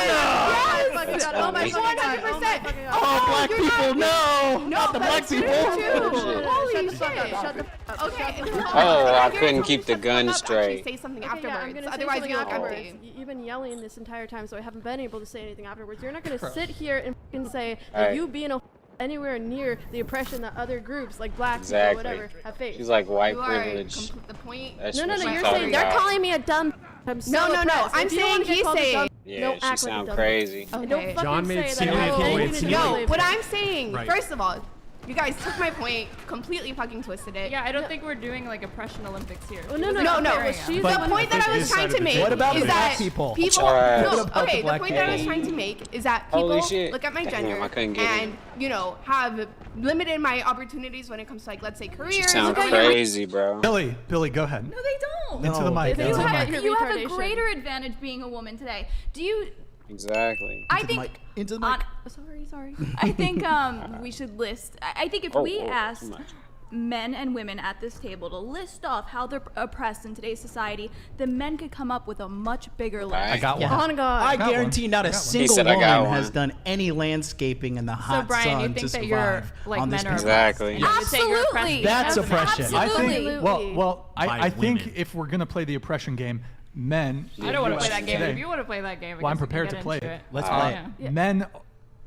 Yes. Oh my fucking God. 100%. Oh, black people, no! Not the black people! Holy shit. Shut the fuck up. Okay. Oh, I couldn't keep the gun straight. Say something Okay, yeah, I'm afterwards. gonna say Otherwise, something you look afterwards. empty. You've been yelling this entire time, so I haven't been able to say anything afterwards. You're not gonna sit here and fucking say that Alright. you being a anywhere near the oppression that other groups like black Exactly. people or whatever have faced. She's like white You are privilege. the point. That's No, what you're she's saying talking they're about. calling me a dumb. I'm so No, oppressed. I'm If you saying wanna get he's called a saying- dumb, Yeah, don't she act like a sound dumb. crazy. And don't fucking John made say that some I have good anything points. to do No, with what it. I'm saying, Right. first of all, you guys took my point, completely fucking twisted it. Yeah, I don't think we're doing like oppression Olympics here. Oh, no, No, comparing well, us. the But point that I was trying to make What about is the black that people? people. Alright. No, What about okay, the the black point that I was people? trying to make is that Holy people shit. look at my Damn, gender I couldn't get and have limited my opportunities when it comes to like, let's say, She careers. sound look at your- crazy, bro. Billy, go ahead. No, they don't. Into the mic. They Into the don't mic. have- You have a retardation. greater advantage being a woman today. Do you? Exactly. I think. Into the mic. Sorry. I think we should list. I think if we too asked much. men and women at this table to list off how they're oppressed in today's society, then men could come up with a much bigger list. I got one. On God. I got guarantee one. not I a got one. single He said I got woman one. has done any landscaping in the hot Brian, you sun think to that you're, survive like, on this men are planet. Exactly. You would say you're oppressed Absolutely. because That's of that. oppression. I Absolutely. think. Well, By I think women. if we're gonna play the oppression game, men. I don't want to play that game. today- If you want to play that game, I Well, I'm guess we can prepared get to play into it. Let's Uh, play yeah.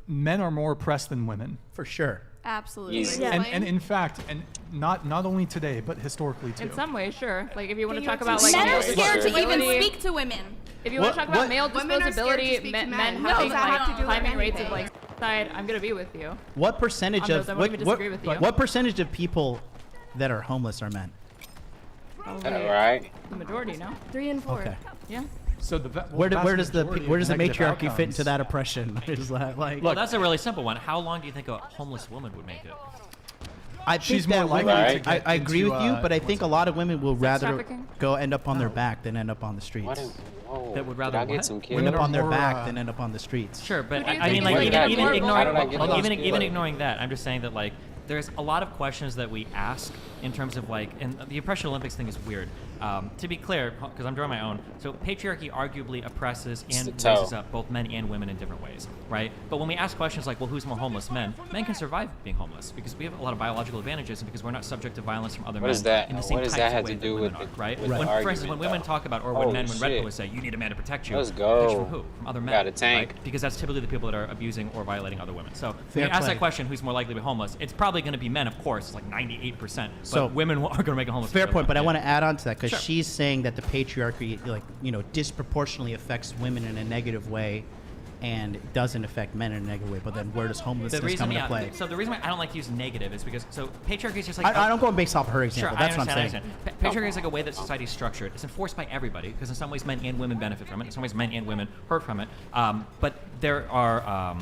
Men are more oppressed than women. for sure. Absolutely. Easy. Yeah. And in fact, and not only today, but historically too. In some ways, sure. Like if you want to Can talk you about like Men male are scared to even disposability- speak to women. If you want to talk about male Women are scared to disposability, speak to men men. No, having does that have like to do with climbing rates of anything? like suicide, I'm gonna be with you. What percentage On of those, I won't even disagree with you. what percentage of people that are homeless are men? Probably Right. the majority, no? 3 and 4. Okay. Yeah. So the Where vast does the majority of matriarchy negative fit into outcomes- that oppression? Is that like? Well, that's a really simple one. How long do you think a homeless woman would make it? I think She's that more likely women- to get I agree into, with you, but I think a lot of women will rather trafficking? go end up on their back than end up on the streets. That would Did rather I get what? some End kids? up on their more, back than end up on the streets. Sure, but Who do you I think mean, is like, gonna even, get even more ignoring, vulnerable? even ignoring that, I'm just saying that, like, there's a lot of questions that we ask in terms of, like, and the Oppression Olympics thing is weird. To be clear, because I'm drawing my own, so patriarchy arguably oppresses and It's the raises toe. up both men and women in different ways, right? But when we ask questions like, well, who's more homeless? Men can survive being homeless because we have a lot of biological advantages and because we're not subject to violence from other What men is that? in the same What does types that of have to ways do that women with are, the- right? with the When, for instance, argument, when women though? talk about, or when Holy men, when Red shit. Pill would say, you need a man to protect you, Let's picks go. from who? From other men. Got a tank. Right? Because that's typically the people that are abusing or violating other women. So when Fair you ask play. that question, who's more likely to be homeless? It's probably going to be men, of course. It's like 98%. But So- women are going to make a homeless. Fair for point, but I them. want to add on to that because Sure. she's saying that the patriarchy, like, disproportionately affects women in a negative way, and doesn't affect men in a negative way. But then where does The homelessness reason, come into yeah, play? so the reason why I don't like to use negative is because patriarchy is just like I don't go based off her Sure, example. I That's what I'm understand. saying. I understand. Patriarchy is like a way that society is structured. It's enforced by everybody because in some ways men and women benefit from it. In some ways men and women hurt from it. But there are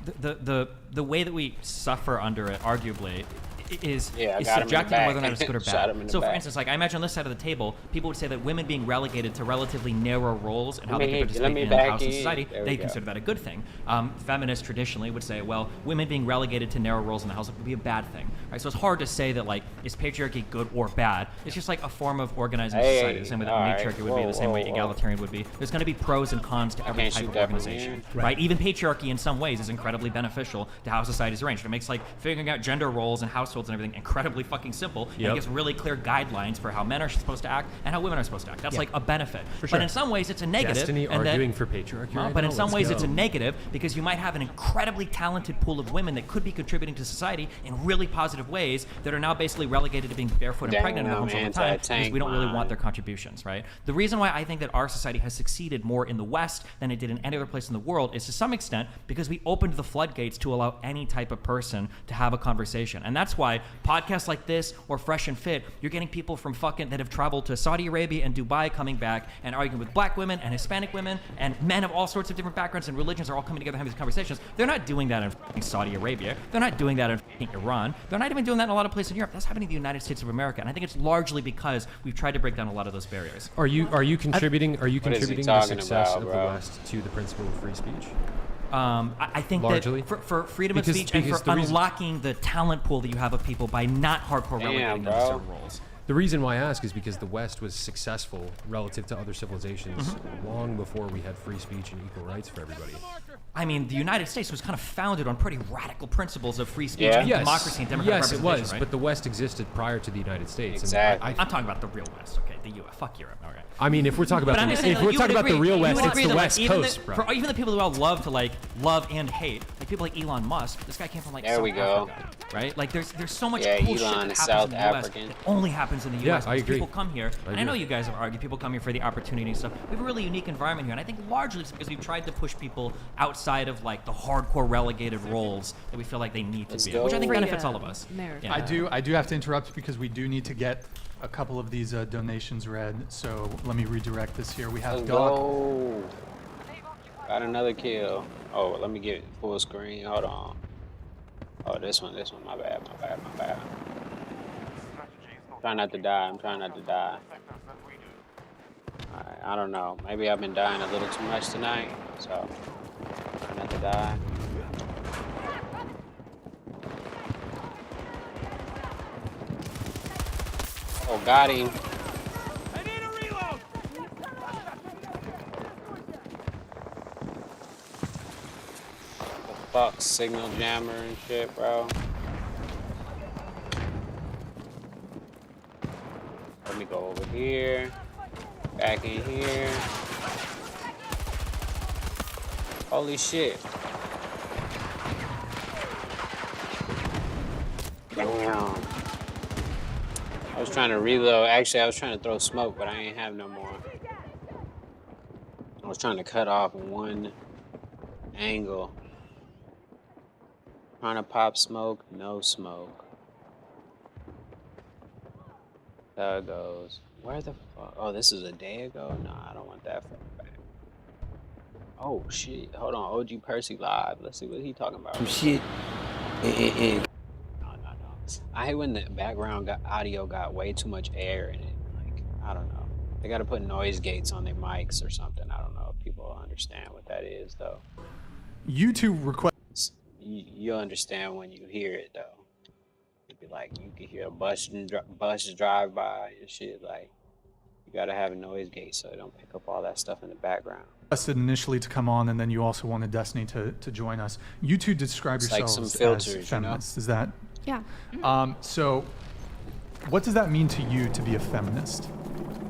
the way that we suffer under it, arguably, is Yeah, I got him in the subjective to whether or not back. it's good or Shot him in bad. the So, for back. instance, like I imagine on this side of the table, people would say that women being relegated to relatively narrow roles and how Let they me- can let participate me in the back house and in. society, There we they go. consider that a good thing. Feminists traditionally would say, well, women being relegated to narrow roles in the house would be a bad thing. Right? So it's hard to say that, like, is patriarchy good or bad? It's just like a form of organizing Hey, society, the same way that all right. matriarchy would be, the same way egalitarian would be. There's going to be pros and cons to every can't type shoot of that from organization, here. right? Even patriarchy in some ways is incredibly beneficial to how society is arranged. It makes like figuring out gender roles and households and everything incredibly fucking simple. And Yep. it gives really clear guidelines for how men are supposed to act and how women are supposed to act. That's Yeah. like a benefit. For But sure. in some ways, it's a negative. Destiny and then- arguing for patriarchy right but in now? some Let's ways, go. it's a negative because you might have an incredibly talented pool of women that could be contributing to society in really positive ways that are now basically relegated to being barefoot and Damn, pregnant in their homes all the I'm time because anti-tank we don't really mind. want their contributions, right? The reason why I think that our society has succeeded more in the West than it did in any other place in the world is to some extent because we opened the floodgates to allow any type of person to have a conversation. And that's why podcasts like this or Fresh and Fit, you're getting people from fucking that have traveled to Saudi Arabia and Dubai coming back and arguing with black women and Hispanic women and men of all sorts of different backgrounds and religions are all coming together having these conversations. They're not doing that in fucking Saudi Arabia. They're not doing that in fucking Iran. They're not even doing that in a lot of places in Europe. That's happening in the United States of America. And I think it's largely because we've tried to break down a lot of those barriers. Are you contributing? Are you What is he contributing the talking success about, of the bro? West to the principle of free speech? I think Largely? that for freedom Because- of speech and because for the reason- unlocking the talent pool that you have of people by not hardcore Damn, relegating them to bro. certain roles. The reason why I ask is because the West was successful relative to other civilizations long before we had free speech and equal rights for everybody. I mean, the United States was kind of founded on pretty radical principles of free speech and Yes. democracy and democratic Yes, it representation, was, right? but the West existed prior to the United States. Exactly. And I'm talking about the real West, okay? The U.S. Fuck Europe, all right? I mean, if we're talking about But I'm just saying, if we're you talking would about the agree- real you West, would it's agree the that, like, West even Coast, bro. For even the people who all love to like love and hate, like people like Elon Musk, this guy came from like There South we go. Africa, right? Like there's so much Yeah, cool Elon shit that is happens South in the U.S. African. that only happens in the Yeah, U.S. I because agree. People come here, and I know agree. you guys have argued. People come here for the opportunity and stuff. We have a really unique environment here, and I think largely it's because we've tried to push people outside of like the hardcore relegated roles that we feel like they need to be in, which I think benefits all of us. Yeah. I do have to interrupt because we do need to get a couple of these donations read. So let me redirect this here. We have Let's Doc. go. Got another kill. Oh, let me get full screen. Hold on. Oh, this one. My bad. Try not to die. I'm trying not to die. Alright, I don't know. Maybe I've been dying a little too much tonight, so try not to die. Oh, got him. The fuck, signal jammer and shit, bro. Let me go over here. Back in here. Holy shit. Damn. I was trying to reload. Actually, I was trying to throw smoke, but I ain't have no more. I was trying to cut off one angle. Trying to pop smoke, no smoke. There it goes. Where the fuck? Oh, this is a day ago? Nah, I don't want that far back. Oh, shit. Hold on. OG Percy live. Let's see what he talking about. Some shit. No. I hate when the background audio got way too much air in it. Like, I don't know. They got to put noise gates on their mics or something. I don't know if people understand what that is, though. YouTube request. You'll understand when you hear it, though. It'd be like you can hear a bus drive by and shit. Like, you got to have a noise gate so it don't pick up all that stuff in the background. Requested initially to come on, and then you also wanted Destiny to join us. You two describe It's like yourselves some filters, as feminists. Is that? Yeah. So, what does that mean to you to be a feminist?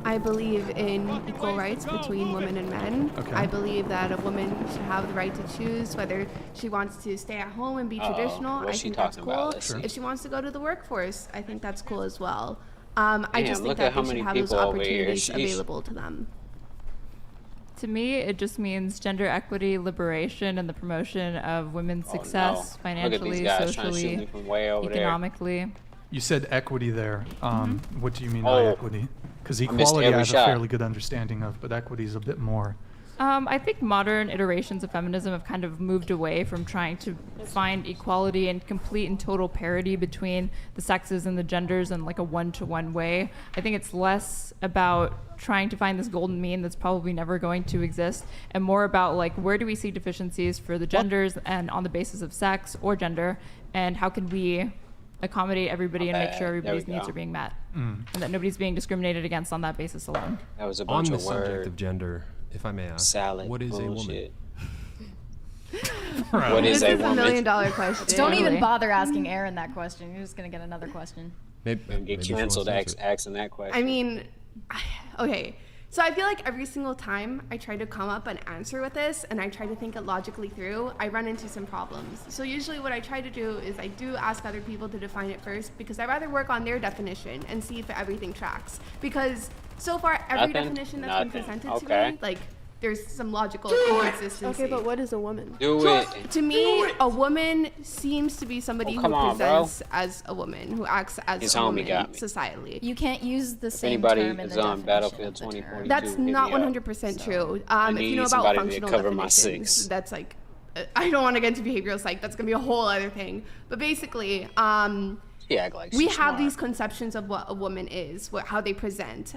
I believe in equal rights between women and men. Okay. I believe that a woman should have the right to choose whether she wants to stay at home and be traditional. What's I she think that's talking cool. about? Let's see. If she wants to go to the workforce, I think that's cool as well. I Damn, just think look that at how they should many have those people over here. opportunities Sheesh. available to them. To me, it just means gender equity, liberation, and the promotion of women's success Look at these financially, guys trying to shoot me socially, from way over there. economically. You said equity there. What do you mean by Oh, equity? Because I missed equality I every have shot. a fairly good understanding of, but equity is a bit more. I think modern iterations of feminism have kind of moved away from trying to find equality and complete and total parity between the sexes and the genders in like a one-to-one way. I think it's less about trying to find this golden mean that's probably never going to exist, and more about like where do we see deficiencies for the genders and on the basis of sex or gender, and how can we accommodate everybody and make sure everybody's needs are being met, and that nobody's being discriminated against on that basis alone. That was a On bunch the of subject word of gender, if I may ask, salad. what is a woman? bullshit. What is a This is woman? $1 million question. Don't even Really? bother asking Aaron that question. You're just gonna get another question. Get she wants canceled to answer. asking that question. I mean, okay. So I feel like every single time I try to come up and answer with this and I try to think it logically through, I run into some problems. So usually what I try to do is I do ask other people to define it first, because I'd rather work on their definition and see if everything tracks. Because so far, every Nothing? definition that's been Nothing. presented Okay. to me, like, there's some logical inconsistency. Okay, but what is a woman? Do So, it. to me, a woman seems to be somebody come who on, bro. presents as a woman, who acts as His a homie woman got me. societally. You can't use the If same anybody term in is the on definition Battlefield of the term. 2042, That's hit me not up. 100% true. I If you need know about somebody to functional cover my definitions, six. that's like, I don't want to get into behavioral psych. That's gonna be a whole other thing. But basically, She act like we she's have smart. these conceptions of what a woman is, how they present,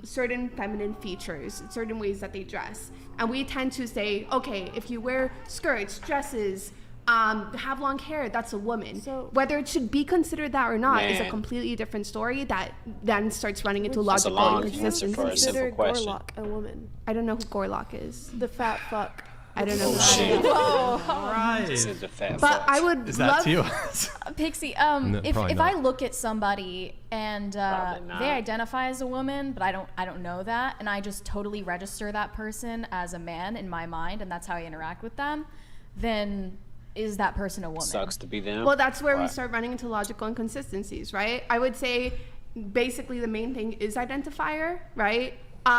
certain feminine features, certain ways that they dress, and we tend to say, okay, if you wear skirts, dresses, have long hair, that's a woman. So whether it should be considered that or not is a completely different story that then starts running into logical inconsistencies. Consider Gorlock a woman? I don't know who Gorlock is. The fat fuck. I don't know who shit. that is. Right. But I would Is love that you? Pixie, No, if probably I not. look at somebody and they identify as a woman, but I don't know that, and I just totally register that person as a man in my mind, and that's how I interact with them, then is that person a woman? Sucks to be them. Well, that's where we start running into logical inconsistencies, right? I would say basically the main thing is identifier, right? So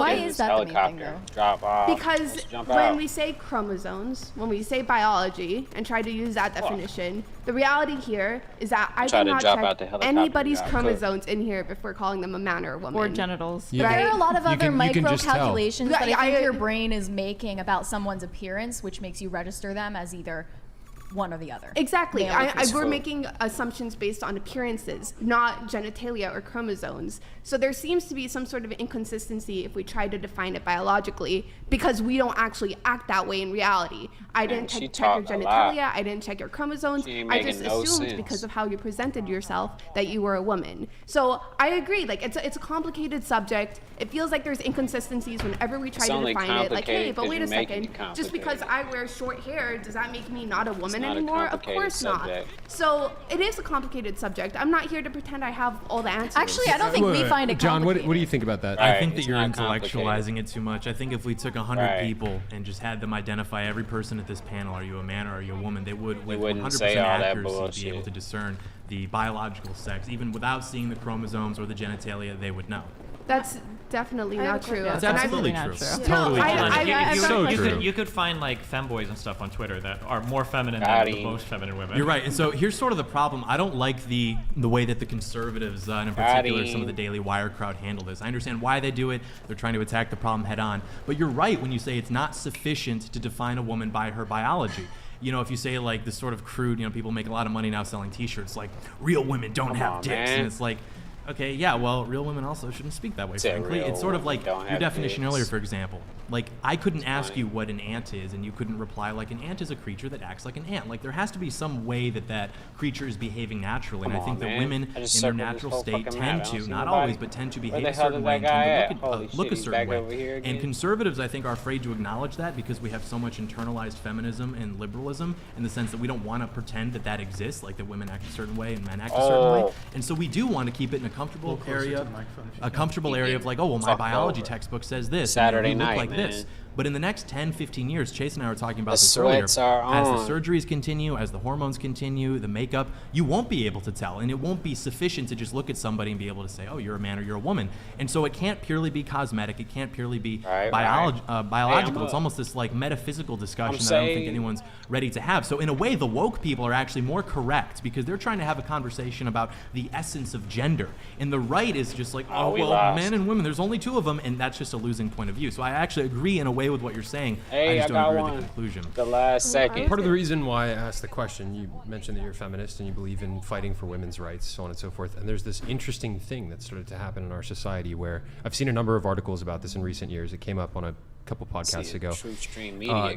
why is that the main thing, though? Drop off. Because when we say chromosomes, when we say biology, and try to use that definition, the reality here is that I did not check anybody's chromosomes in here before calling them a man or a woman. Or genitals. But there are a lot of other micro just tell. calculations that I think your brain is making about someone's appearance, which makes you register them as either one or the other. Exactly. Male or female. We're making assumptions based on appearances, not genitalia or chromosomes. So there seems to be some sort of inconsistency if we try to define it biologically, because we don't actually act that way in reality. I didn't check your genitalia, I didn't check your chromosomes, I just assumed because of how you presented yourself that you were a woman. So I agree, like it's a complicated subject. It feels like there's inconsistencies whenever we try to define it. Like, hey, but wait a second, just because I wear short hair, does that make me not a woman anymore? Of course not. So it is a complicated subject. I'm not here to pretend I have all the answers. Actually, I don't think we find it John, complicated. what do you think about that? I think that you're intellectualizing it too much. I think if we took 100 people and just had them identify every person at this panel, are you a man or are you a woman, they would with 100% accuracy be able to discern the biological sex, even without seeing the chromosomes or the genitalia. They would know. That's definitely not true. That's absolutely true. Totally true. You could find like femboys and stuff on Twitter that are more feminine than the most feminine women. You're right, and so here's sort of the problem. I don't like the way that the conservatives, and in particular some of the Daily Wire crowd, handle this. I understand why they do it. They're trying to attack the problem head on. But you're right when you say it's not sufficient to define a woman by her biology. You know, if you say like this sort of crude, people make a lot of money now selling T-shirts like real women don't have dicks, and it's like, okay, yeah, well, real women also shouldn't speak that way, frankly. It's sort of like your definition earlier, for example. Like, I couldn't ask you what an ant is, and you couldn't reply like an ant is a creature that acts like an ant. Like, there has to be some way that creature is behaving naturally, and I think that women in their natural state tend to, not always, but tend to behave a certain way and tend to look a certain way. And conservatives, I think, are afraid to acknowledge that because we have so much internalized feminism and liberalism in the sense that we don't want to pretend that that exists, like that women act a certain way and men act a certain way. And so we do want to keep it in a comfortable area, of like, oh, well, my biology textbook says this. Saturday and night, look like man. this. But in the next 10, 15 years, Chase and I were talking about The this earlier. sweats are As on. the surgeries continue, as the hormones continue, the makeup, you won't be able to tell. And it won't be sufficient to just look at somebody and be able to say, oh, you're a man or you're a woman. And so it can't purely be cosmetic. It can't purely be biological. It's almost this like metaphysical discussion that I don't think anyone's ready to have. So in a way, the woke people are actually more correct because they're trying to have a conversation about the essence of gender. And the right is just like, oh, we well, lost. men and women, there's only two of them. And that's just a losing point of view. So I actually agree in a way with what you're saying. Hey, I just I don't got agree one. with the conclusion. The last second. Part of the reason why I asked the question, you mentioned that you're a feminist and you believe in fighting for women's rights, so on and so forth. And there's this interesting thing that started to happen in our society where I've seen a number of articles about this in recent years. It came up on a couple podcasts ago.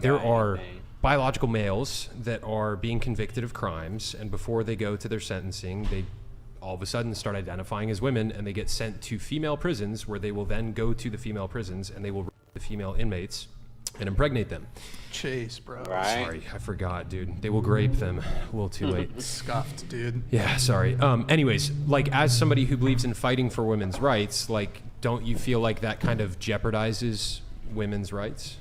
There are biological males that are being convicted of crimes, and before they go to their sentencing, they all of a sudden start identifying as women, and they get sent to female prisons where they will then go to the female prisons and they will rape the female inmates and impregnate them. Chase, bro. Sorry, I forgot, dude. They will grape them. A little too late. Scuffed, dude. Yeah, sorry. Anyways, like, as somebody who believes in fighting for women's rights, like, don't you feel like that kind of jeopardizes women's rights?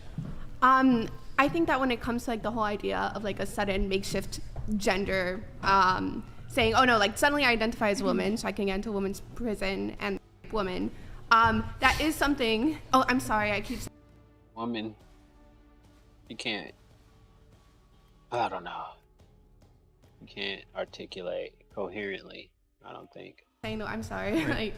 I think that when it comes to like the whole idea of like a sudden makeshift gender, saying, oh no, like suddenly I identify as a woman, so I can get into women's prison and woman, that is something. Oh, I'm sorry, I keep saying woman. You can't. I don't know. You can't articulate coherently. I don't think. saying no, I'm sorry. Right.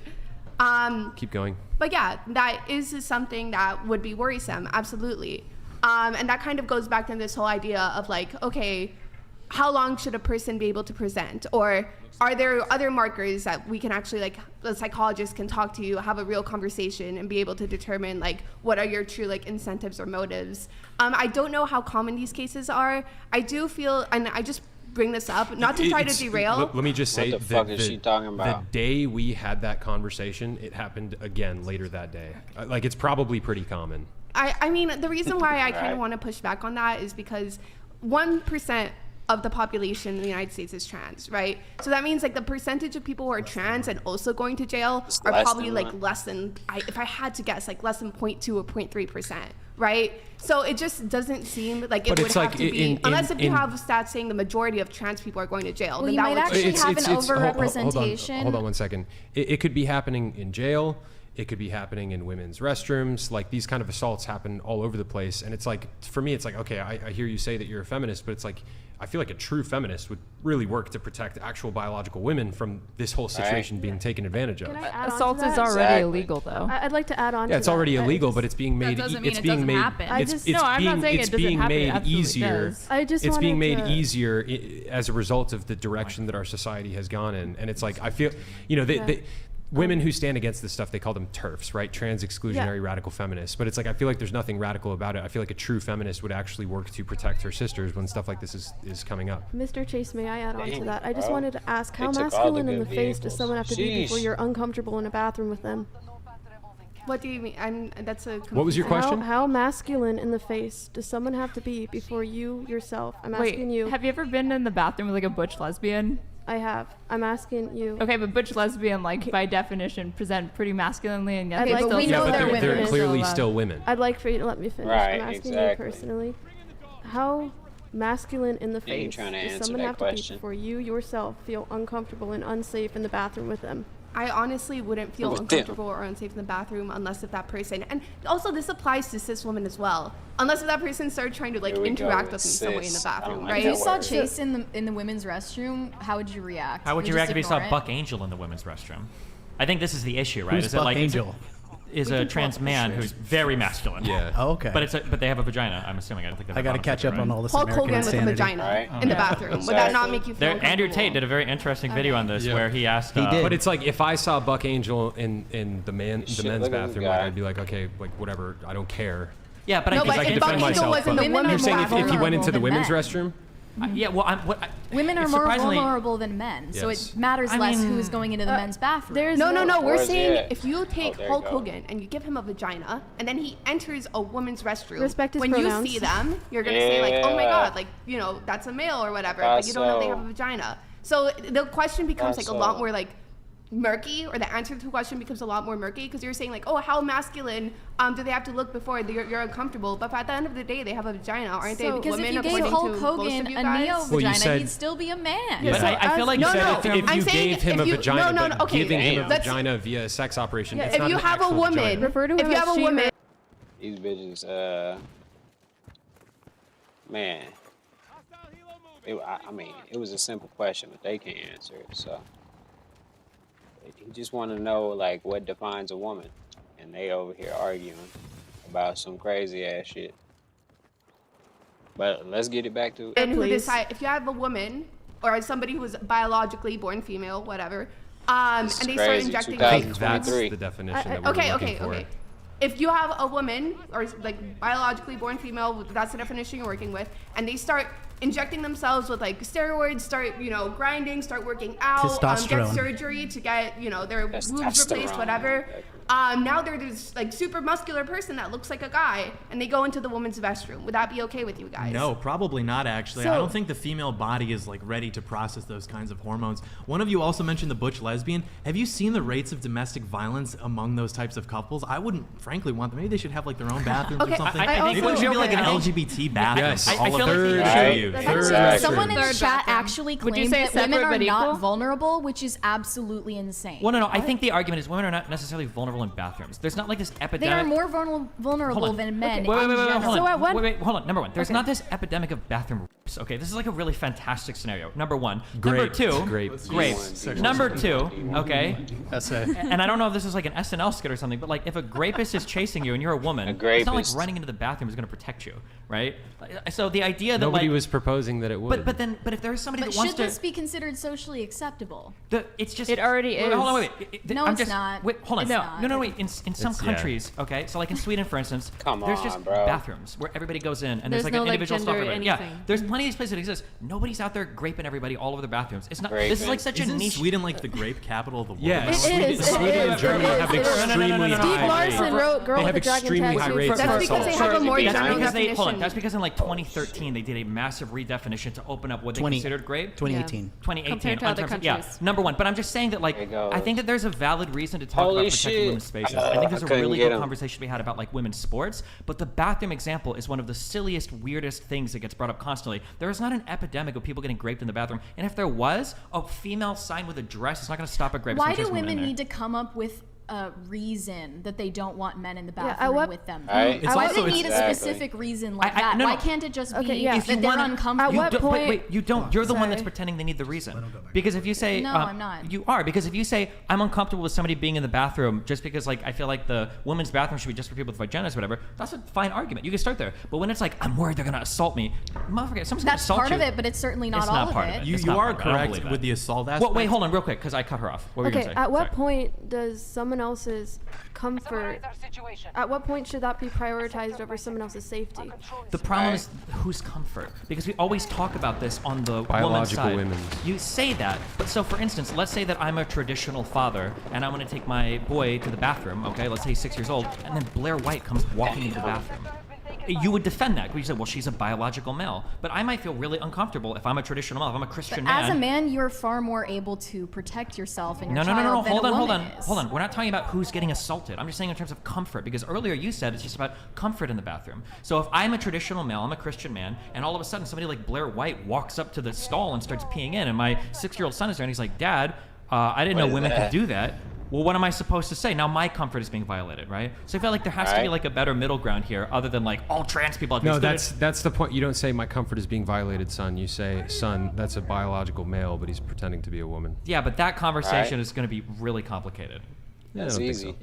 like, Keep going. But yeah, that is something that would be worrisome, absolutely. And that kind of goes back to this whole idea of like, okay, how long should a person be able to present? Or are there other markers that we can actually, like, the psychologist can talk to you, have a real conversation, and be able to determine, like, what are your true, like, incentives or motives? I don't know how common these cases are. I do feel, and I just bring this up, not to try to derail. Let me just say, What the fuck is she talking about? The day we had that conversation, it happened again later that day. Like, it's probably pretty common. I mean, the reason why I kind of want to push back on that is because 1% of the population in the United States is trans, right? So that means like the percentage of people who are trans and also going to jail are probably like less than, if I had to guess, like less than 0.2 or 0.3%, right? So it just doesn't seem like it would have to be, unless if you have stats saying the majority of trans people are going to jail. Well, then you that might actually have an overrepresentation. Hold on 1 second. It could be happening in jail. It could be happening in women's restrooms. Like, these kind of assaults happen all over the place. And it's like, for me, it's like, okay, I hear you say that you're a feminist, but it's like, I feel like a true feminist would really work to protect actual biological women from this whole situation being taken advantage of. Assault is already illegal, though. I'd like to add on. Yeah, it's already illegal, but it's being made. It's being made. I'm not saying it doesn't happen. It absolutely easier. does. It's being made easier as a result of the direction that our society has gone in, and it's like, I feel, you know, women who stand against this stuff, they call them TERFs, right? Trans exclusionary radical feminists. But it's like, I feel like there's nothing radical about it. I feel like a true feminist would actually work to protect her sisters when stuff like this is coming up. Mr. Chase, may I add on to that? I just bro. wanted to ask, how They took all the masculine in the good face does vehicles. someone have to be before Sheesh. you're uncomfortable in a bathroom with them? What do you mean? That's a. What was your question? How masculine in the face does someone have to be before you yourself? I'm asking you. Have you ever been in the bathroom with like a butch lesbian? I have. I'm asking you. Okay, but butch lesbian, like by definition, present pretty masculinely, and yet Okay, they but still. we know they're women. They're clearly still women. I'd like for you to let me finish. Right, I'm asking exactly. you personally. How masculine in the You ain't face trying to does answer someone that have question. to be before you yourself feel uncomfortable and unsafe in the bathroom with them? I honestly wouldn't feel Well, damn. uncomfortable or unsafe in the bathroom unless if that person, and also this applies to cis women as well, unless if that person started trying to like Here we interact go with me with some way in the cis. I don't bathroom, like right? that If you saw word. Chase in the women's restroom, how would you react? How would you just react if you saw ignore it? Buck Angel in the women's restroom? I think this is the issue, right? Who's is it Buck like Angel? Is We a can trans pull up man the who's very masculine. Yeah. Oh, okay. But they have a vagina. I'm assuming. I don't think they have I a got to bottom catch section, up on right? all this Hulk American Hogan with a insanity. vagina Right. in the bathroom. Would that not make you feel uncomfortable? Andrew Tate did a very interesting video on this where he asked. He did. But it's like, if I saw Buck Angel in the men's Shit, look at this bathroom, guy. like, I'd be like, okay, like whatever, I don't care. Yeah, but No, I think but I can if Buck defend Angel myself. was in but the women's you're saying if he bathroom, went into the than women's men. restroom? yeah, well, Women are it's more surprisingly- vulnerable than men, so Yes. it matters I less mean- who's going into the men's bathroom. No. We're Where's saying it? if you take there you Hulk go. Hogan and you give him a vagina, and then he enters a woman's restroom, Respect his when pronouns. you see them, you're gonna say like, "Oh my Yeah. God, like that's a male or whatever," but you don't know they have a vagina. So the question becomes like a lot more like murky, or the answer to the question becomes a lot more murky because you're saying like, "Oh, how masculine do they have to look before you're uncomfortable?" But at the end of the day, they have a vagina, aren't they? Because Women, if you gave according Hulk to Hogan most of you a guys? neo Well, you vagina, said- he'd still be a man. But I feel like No, you said no. If I'm you saying gave him a if you- vagina, no, but okay, giving him a let's- vagina via a sex operation, it's if not you an have a actual woman, vagina. Refer to if him you as have a she, woman, These bitches, man. I mean, it was a simple question, but they can't answer it. So he just want to know like what defines a woman, and they over here arguing about some crazy ass shit. But let's get it back to. and who Please. decide if you have a woman or somebody who's biologically born female, whatever, and This is they start crazy. injecting I like think that's 2023. the definition that we're okay, looking for. okay. If you have a woman or like biologically born female, that's the definition you're working with, and they start injecting themselves with like steroids, start grinding, start working out, get Testosterone. surgery to get their boobs replaced, Testosterone. whatever. Now they're this like super muscular person that looks like a guy, and they go into the woman's restroom. Would that be okay with you guys? No, probably not actually. I So- don't think the female body is like ready to process those kinds of hormones. One of you also mentioned the butch lesbian. Have you seen the rates of domestic violence among those types of couples? I wouldn't frankly want them. Maybe they should have like their own bathrooms Okay, or something. I Maybe also- it should be like an okay, I LGBT bathroom. Yes. for all I of feel them. like Third, Right. third Exactly. Someone in Third chat bathroom. actually Would you claimed say that women separate are but not equal? vulnerable, which is absolutely insane. Well, no. I think the argument is women are not necessarily vulnerable in bathrooms. There's not like this They epidemic. are more vulnerable than men. Wait, in general. hold on. Number one, there's not this epidemic of bathroom rapes. Okay, this is like a really fantastic scenario. Number one. Grape. Number two. Grape. Number two. Okay. Essay. And I don't know if this is like an SNL skit or something, but like if a grapist is chasing you and you're a woman, it's not like grapist. running into the bathroom is going to protect you, right? So the idea that Nobody like, was proposing that it would. but if there is somebody But that wants should to, this be considered socially acceptable? it's just It already wait, is. Hold on, wait. No, I'm it's just, not. Wait, hold on. It's not. No, wait. In some It's- yeah. countries, okay. So like in Sweden, for instance, there's just on, bro. bathrooms where everybody goes in, and there's There's like no, an like, individual gender stall for everybody. Yeah, anything. there's plenty of these places that exist. Nobody's out there graping everybody all over the bathrooms. It's not. This is like such a Isn't niche. Sweden like the grape capital of the world? Yeah, It is. Sweden and Germany have extremely Steve high Larson rates. wrote "Girl They have with the Dragon extremely high Tattoo." rates. That's because they have a more general Hold on. definition. That's because in like 2013 they did a massive redefinition to open up what they considered grape. 2018. 2018. Compared to on other terms of- countries. Number one. But I'm just saying that like I think that there's a valid reason to talk Holy about protecting shit. women's spaces. I think there's I a couldn't really get good 'em. conversation to be had about like women's sports. But the bathroom example is one of the silliest, weirdest things that gets brought up constantly. There is not an epidemic of people getting raped in the bathroom, and if there was, a female sign with a dress is not going to stop a grape. Why do women need to come up with a reason that they don't want men in the bathroom with them? Right. Why It's do they need exactly. a specific reason like I- that? no, Why no. can't it just be Okay, yeah. If you that they're wanna- uncomfortable? You what don't- point- Wait, you don't. You're the one that's Sorry. pretending they need the reason. Because if you say, No, I'm not. You are, because if you say I'm uncomfortable with somebody being in the bathroom just because like I feel like the women's bathroom should be just for people with vaginas or whatever, that's a fine argument. You can start there. But when it's like I'm worried they're gonna assault me, motherfucker, someone's gonna That's assault part you. of it, but it's certainly not It's all not of part it. of it. You It's not are part of it. I don't correct believe with that. the assault Well, aspect. wait, hold on, real quick, because I cut her off. What were you Okay, gonna say? at what Sorry. point does someone else's comfort? At what point should that be prioritized over someone else's safety? The problem is whose comfort, because we always talk about this on the woman's Biological side. women. You say that, but so for instance, let's say that I'm a traditional father and I'm going to take my boy to the bathroom. Okay, let's say he's 6 years old, and then Blair White comes walking into the bathroom. You would defend that. You say, well, she's a biological male, but I might feel really uncomfortable if I'm a traditional male, if I'm a Christian man. As a man, you're far more able to protect yourself and your No. child than Hold a on. woman is. Hold on. We're not talking about who's getting assaulted. I'm just saying in terms of comfort, because earlier you said it's just about comfort in the bathroom. So if I'm a traditional male, I'm a Christian man, and all of a sudden somebody like Blair White walks up to the stall and starts peeing in, and my 6-year-old son is there, and he's like, Dad, I didn't know women could do that. Well, what am I supposed to say? Now my comfort is being violated, right? So I feel like there has to be like a better middle ground here, other than like all trans people. No, that's the point. You don't say my comfort is being violated, son. You say, son, that's a biological male, but he's pretending to be a woman. Yeah, but that conversation is going to be really complicated. Yeah, That's easy.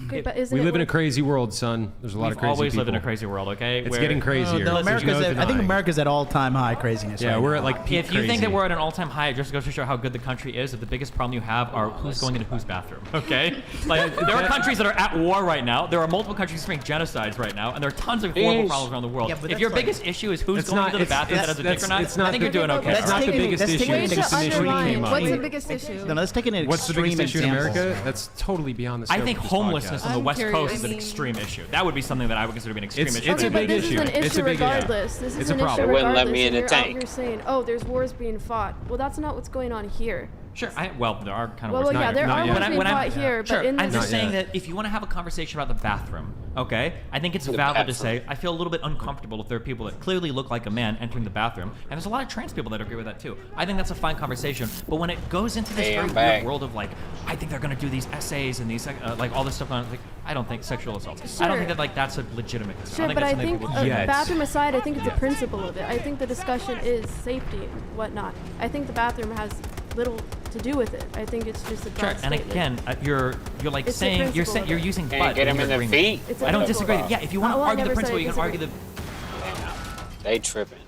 Okay, but isn't we it live in a like- crazy world, son. There's a lot of We've crazy always people. lived in a crazy world, okay? It's Where- getting crazier. No, There's America's no at, I think denying. America's at all-time high craziness. Yeah, right we're now. at like peak If you think that crazy. we're at an all-time high, it just goes to show how good the country is. That the biggest problem you have are who's going into whose bathroom. Okay, like there are countries that are at war right now. There are multiple countries experiencing genocides right now, and there are tons of horrible Yeesh. problems around the world. Yeah, but if your that's like- biggest issue is who's It's going not- into the it's- bathroom that has a dick or not, it's not I think you're doing okay. That's not the biggest issue. Wait It's to just an issue that underline. came up. What's the biggest issue? No, let's take an What's the biggest issue extreme in example. America? That's totally beyond the scope I think of this homelessness podcast. on the I'm West curious. Coast is I an mean- extreme issue. That would be something that I would consider to be an extreme issue. It's a Okay, big but this issue. is an It's issue a big issue. regardless. This It's is a an issue problem. They wouldn't let regardless. me in and the you're tank. out here saying, "Oh, there's wars being fought." Well, that's not what's going on here. Sure. Well, there are kind of Well, wars. yeah, there are yet. wars being fought here, but Sure, in I'm this, just saying that if you want to have a conversation about the bathroom, okay, I think it's valid to say I feel a little bit uncomfortable if there are people that clearly look like a man entering the bathroom, and there's a lot of trans people that agree with that too. I think that's a fine conversation, but when it goes into this Hey, very I'm back. weird world of like, I think they're going to do these essays and these like all this stuff on, like, I don't think sexual assault. I don't Sure. think that like that's a legitimate concern. sure, I think but that's I something think people should- bathroom aside, I think it's a principle of it. I think the discussion is safety and whatnot. I think the bathroom has little to do with it. I think it's just a Sure, broad and statement. again, you're like It's the saying principle of you're it. using Can't but get when him you're in the agreeing feet? with it. It's a I don't principle. disagree. Yeah, if you want to Well, I argue the never said principle, I you can argue the. They tripping.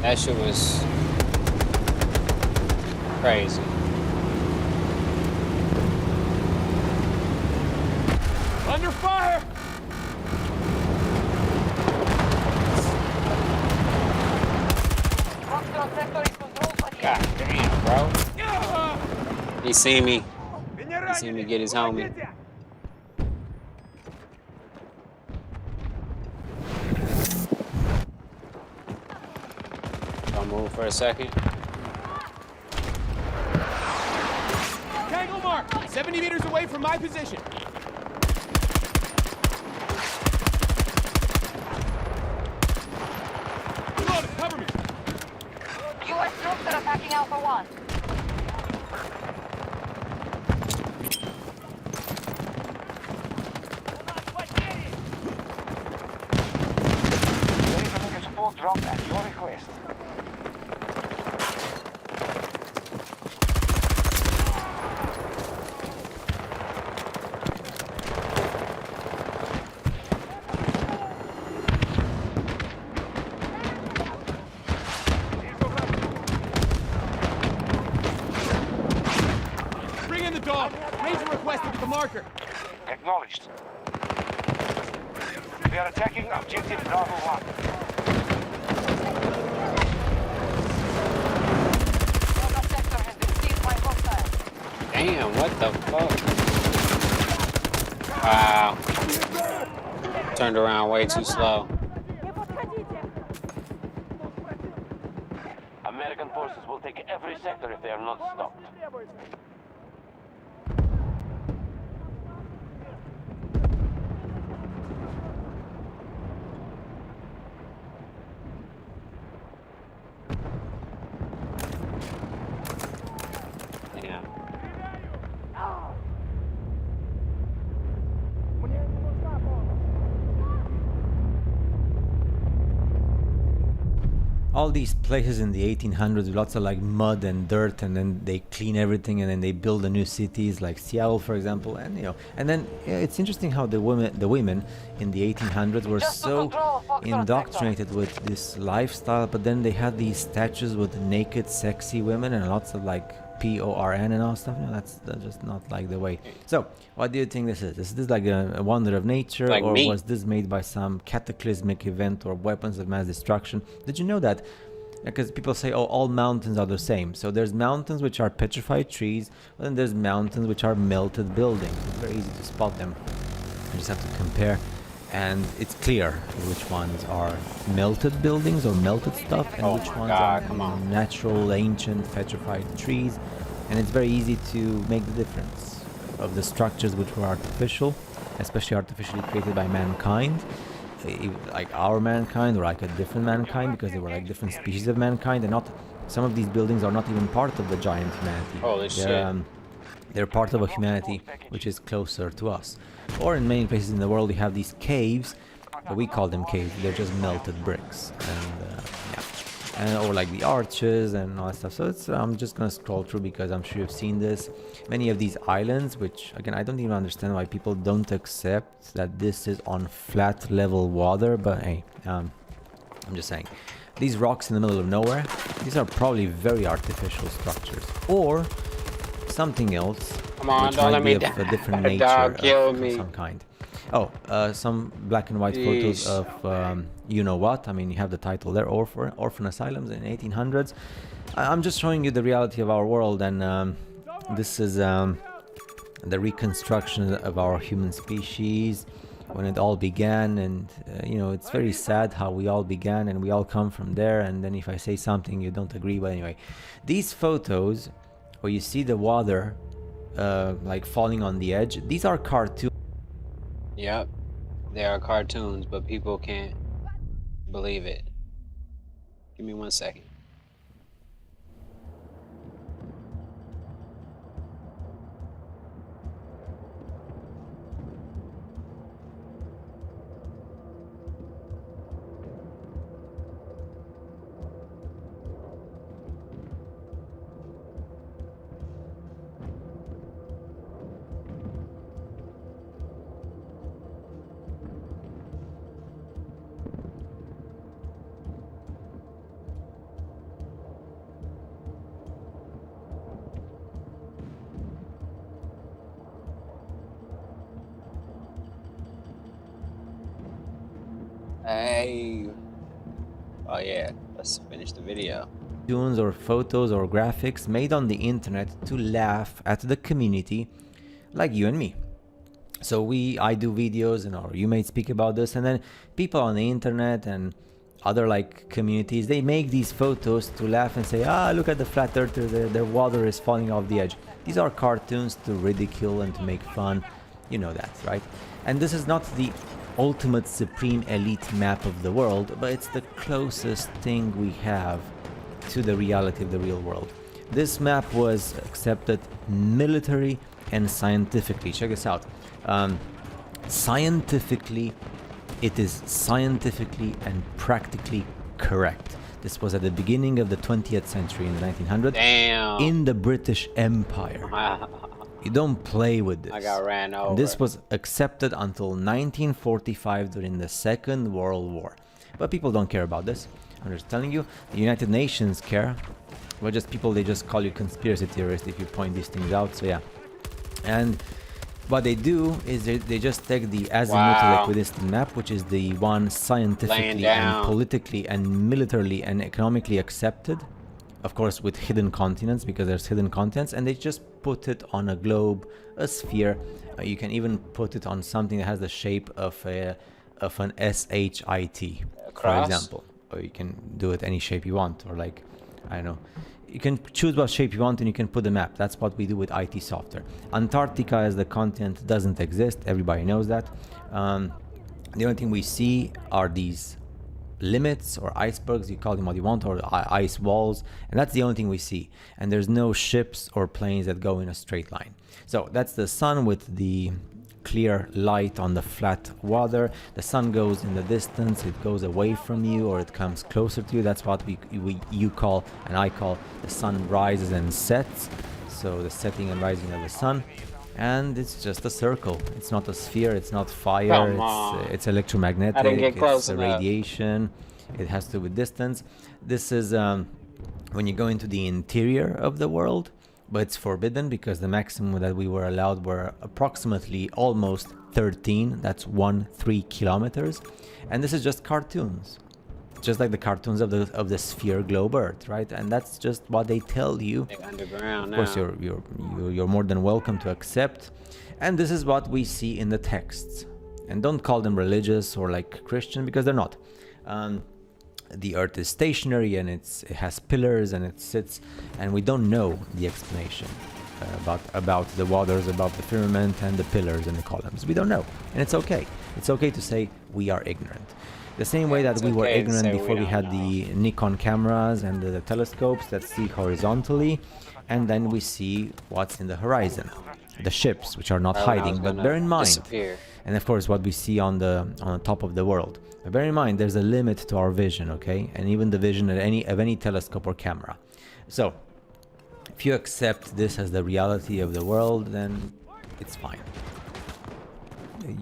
That shit was crazy. Under fire! God damn, bro. He seen me. He seen me get his homie. I'll move for a second. Tango mark, 70 meters away from my position. U.S. troops are attacking Alpha 1. in the dog. Ranger requested at the marker. Acknowledged. We are attacking objective Bravo 1. Damn, what the fuck? Wow. Turned around way too slow. American forces will take every sector if they are not stopped. Yeah. All these places in the 1800s with lots of like mud and dirt, and then they clean everything, and then they build the new cities like Seattle, for example, and and then it's interesting how the women in the 1800s were so indoctrinated with this lifestyle, but then they had these statues with naked, sexy women and lots of like porn and all stuff. That's just not like the way. So, what do you think this is? Is this like a wonder of nature, like or me. was this made by some cataclysmic event or weapons of mass destruction? Did you know that? Because people say, oh, all mountains are the same. So there's mountains which are petrified trees, and then there's mountains which are melted buildings. It's very easy to spot them. You just have to compare, and it's clear which ones are melted buildings or melted stuff, and which ones are natural, ancient, petrified trees. And it's very easy to make the difference of the structures which were artificial, especially artificially created by mankind, like our mankind or like a different mankind, because they were like different species of mankind, and not some of these buildings are not even part of the giant humanity. Holy shit. They're part of a humanity which is closer to us. Or in many places in the world, you have these caves, but we call them caves. They're just melted bricks, or like the arches and all that stuff. So it's I'm just gonna scroll through because I'm sure you've seen this. Many of these islands, which again I don't even understand why people don't accept that this is on flat level water, but hey, I'm just saying. These rocks in the middle of nowhere, these are probably very artificial structures, or something else. Come on, which don't might let me be of a different die. nature Dog kill of me. some kind. Oh, some black and white photos of you know what? I mean, you have the title there, orphan asylums in 1800s. I'm just showing you the reality of our world, and this is the reconstruction of our human species when it all began. And you know, it's very sad how we all began, and we all come from there. And then if I say something you don't agree, but anyway, these photos where you see the water like falling on the edge, these are cartoons. Yep, they are cartoons, but people can't believe it. Give me 1 second. Hey. Oh yeah, let's finish the video. Cartoons or photos or graphics made on the internet to laugh at the community, like you and me. So I do videos, and or you may speak about this, and then people on the internet and other like communities, they make these photos to laugh and say, ah, look at the flat earther, their water is falling off the edge. These are cartoons to ridicule and to make fun. You know that, right? And this is not the ultimate supreme elite map of the world, but it's the closest thing we have to the reality of the real world. This map was accepted military and scientifically. Check this out. Scientifically, it is scientifically and practically correct. This was at the beginning of the 20th century in the 1900s. Damn. In the British Empire. You don't play with this. I got ran over. And this was accepted until 1945 during the Second World War. But people don't care about this. I'm just telling you, the United Nations care. Well, just people, they just call you conspiracy theorist if you point these things out. So yeah, And what they do is they just take the azimuthal equidistant map, which is the one scientifically and politically and militarily and economically accepted, of course with hidden continents, because there's hidden continents, and they just put it on a globe, a sphere. You can even put it on something that has the shape of an SHIT, for example. Or you can do it any shape you want, or like, I don't know. You can choose what shape you want and you can put the map. That's what we do with IT software. Antarctica as the continent doesn't exist. Everybody knows that. The only thing we see are these limits or icebergs, you call them what you want, or ice walls, and that's the only thing we see. And there's no ships or planes that go in a straight line. So that's the sun with the clear light on the flat water. The sun goes in the distance, it goes away from you or it comes closer to you. That's what you call and I call the sun rises and sets. So the setting and rising of the sun. And it's just a circle. It's not a sphere, it's not fire, it's electromagnetic, it's radiation. It has to do with distance. This is when you go into the interior of the world, but it's forbidden because the maximum that we were allowed were approximately almost 13, that's 13 kilometers. And this is just cartoons, just like the cartoons of the sphere globe Earth, right? And that's just what they tell you. Underground of course, you're more than welcome to accept. And this is what we see in the texts. And don't call them religious or like Christian, because they're not. The Earth is stationary and it has pillars and it sits, and we don't know the explanation about the waters, about the firmament and the pillars and the columns. We don't know, and it's okay. It's okay to say we are ignorant. The same way that we were ignorant before we had the Nikon cameras and the telescopes that see horizontally, and then we see what's in the horizon, the ships, which are not hiding. But bear in mind, and of course what we see on the top of the world. But bear in mind, there's a limit to our vision, okay? And even the vision of any telescope or camera. So if you accept this as the reality of the world, then it's fine.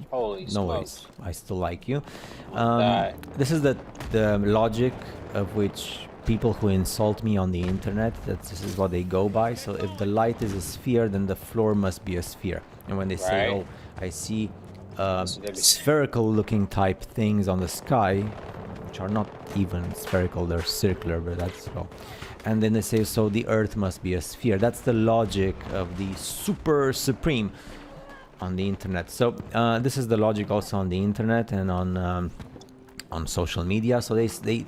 Holy no worries, I still like you. This is the logic of which people who insult me on the internet, this is what they go by. So if the light is a sphere, then the floor must be a sphere. And when they say, oh, I see spherical looking type things on the sky, which are not even spherical, they're circular, but that's well. And then they say, so the Earth must be a sphere. That's the logic of the super supreme on the internet. So this is the logic also on the internet and on social media. So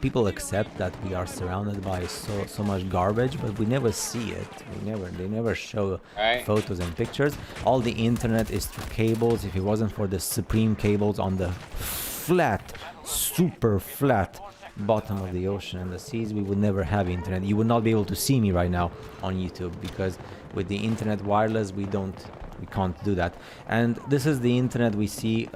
people accept that we are surrounded by so much garbage, but we never see it. They never show photos and pictures. All the internet is through cables. If it wasn't for the supreme cables on the flat, super flat bottom of the ocean and the seas, we would never have internet. You would not be able to see me right now on YouTube, because with the internet wireless we can't do that. And this is the internet we see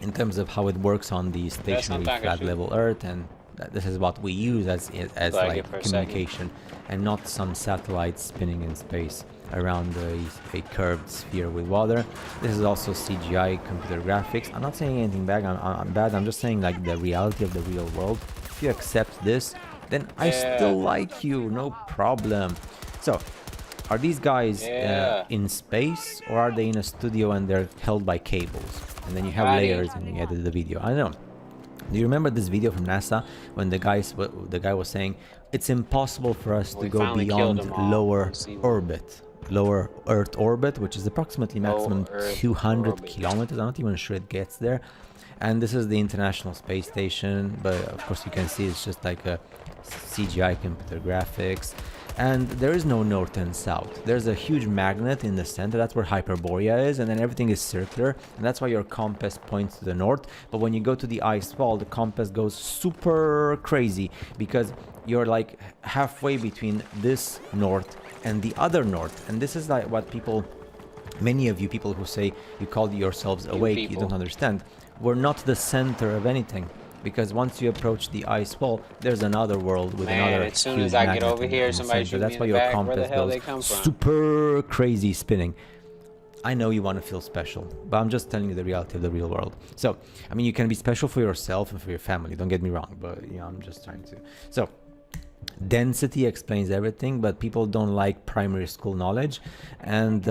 in terms of how it works on the stationary flat level Earth, and this is what we use as like communication, and not some satellites spinning in space around a curved sphere with water. This is also CGI computer graphics. I'm not saying anything bad. I'm just saying like the reality of the real world. If you accept this, then I still like you, no problem. So are these guys in space, or are they in a studio and they're held by cables? And then you have layers and you edit the video. I don't know. Do you remember this video from NASA when the guy was saying it's impossible for us to go beyond lower Earth orbit, which is approximately maximum 200 kilometers. I'm not even sure it gets there. And this is the International Space Station, but of course you can see it's just like a CGI computer graphics. And there is no north and south. There's a huge magnet in the center. That's where Hyperborea is, and then everything is circular, and that's why your compass points to the north. But when you go to the ice wall, the compass goes super crazy, because you're like halfway between this north and the other north. And this is like what many of you people who say you call yourselves awake, you don't understand. We're not the center of anything. Because once you approach the ice wall, there's another world with another as soon as I get over here, somebody shoots me in the back. That's why your compass goes super crazy spinning. I know you want to feel special, but I'm just telling you the reality of the real world. So, I mean, you can be special for yourself and for your family, don't get me wrong, but you know, I'm just trying to. So, density explains everything, but people don't like primary school knowledge. And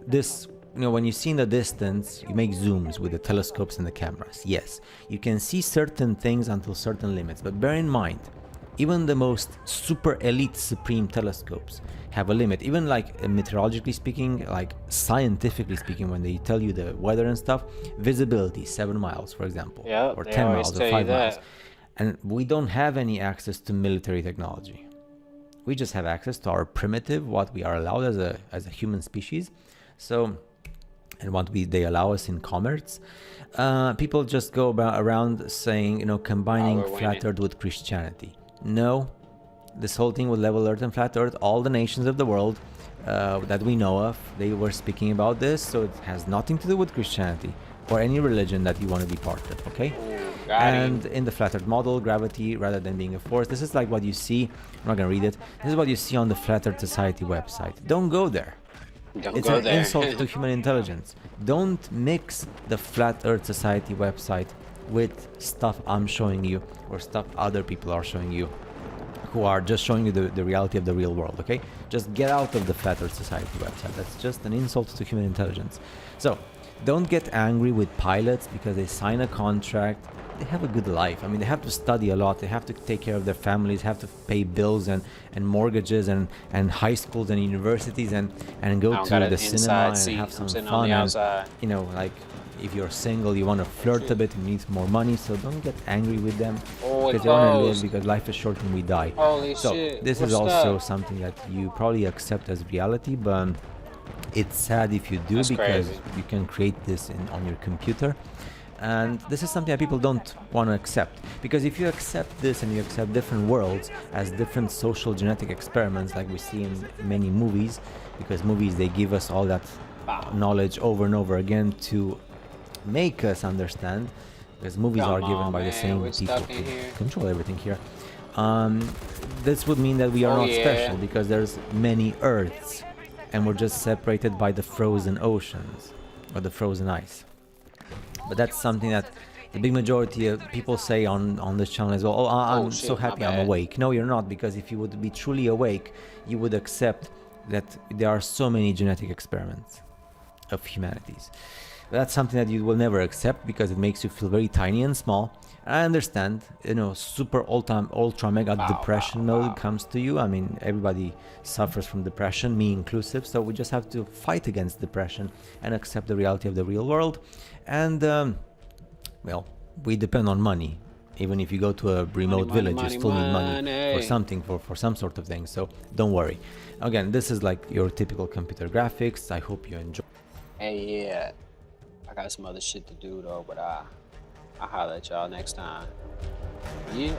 this, when you see in the distance, you make zooms with the telescopes and the cameras. Yes, you can see certain things until certain limits, but bear in mind, even the most super elite supreme telescopes have a limit. Even like meteorologically speaking, like scientifically speaking, when they tell you the weather and stuff, visibility 7 miles, for example, or 10 miles or 5 miles. And we don't have any access to military technology. We just have access to our primitive, what we are allowed as a human species. So, and what they allow us in commerce. People just go around saying, combining flat earth with Christianity. No, this whole thing with level earth and flat earth, all the nations of the world that we know of, they were speaking about this, so it has nothing to do with Christianity or any religion that you want to be part of, okay? And in the flat earth model, gravity rather than being a force, this is like what you see, I'm not going to read it, this is what you see on the Flat Earth Society website. Don't go there. It's an insult to human intelligence. Don't mix the Flat Earth Society website with stuff I'm showing you or stuff other people are showing you who are just showing you the reality of the real world, okay? Just get out of the Flat Earth Society website. That's just an insult to human intelligence. So don't get angry with pilots because they sign a contract. They have a good life. I mean, they have to study a lot. They have to take care of their families, have to pay bills and mortgages and high schools and universities and go to the cinema and have some fun. And, like if you're single, you want to flirt a bit and need more money. So don't get angry with them because you want to live, because life is short and we die. So this is also something that you probably accept as reality, but it's sad if you do, because you can create this on your computer. And this is something that people don't want to accept, because if you accept this and you accept different worlds as different social genetic experiments like we see in many movies, because movies, they give us all that knowledge over and over again to make us understand, because movies are given by the same people who control everything here. This would mean that we are not special, because there's many Earths and we're just separated by the frozen oceans or the frozen ice. But that's something that the big majority of people say on this channel as well. Oh, I'm so happy I'm awake. No, you're not, because if you would be truly awake, you would accept that there are so many genetic experiments of humanities. But that's something that you will never accept, because it makes you feel very tiny and small. I understand, super ultra mega depression mode comes to you. I mean, everybody suffers from depression, me inclusive. So we just have to fight against depression and accept the reality of the real world. And well, we depend on money. Even if you go to a remote village, you still need money for something, for some sort of thing. So don't worry. Again, this is like your typical computer graphics. I hope you enjoy. Hey, yeah, I got some other shit to do though, but I'll holler at y'all next time. Yeah.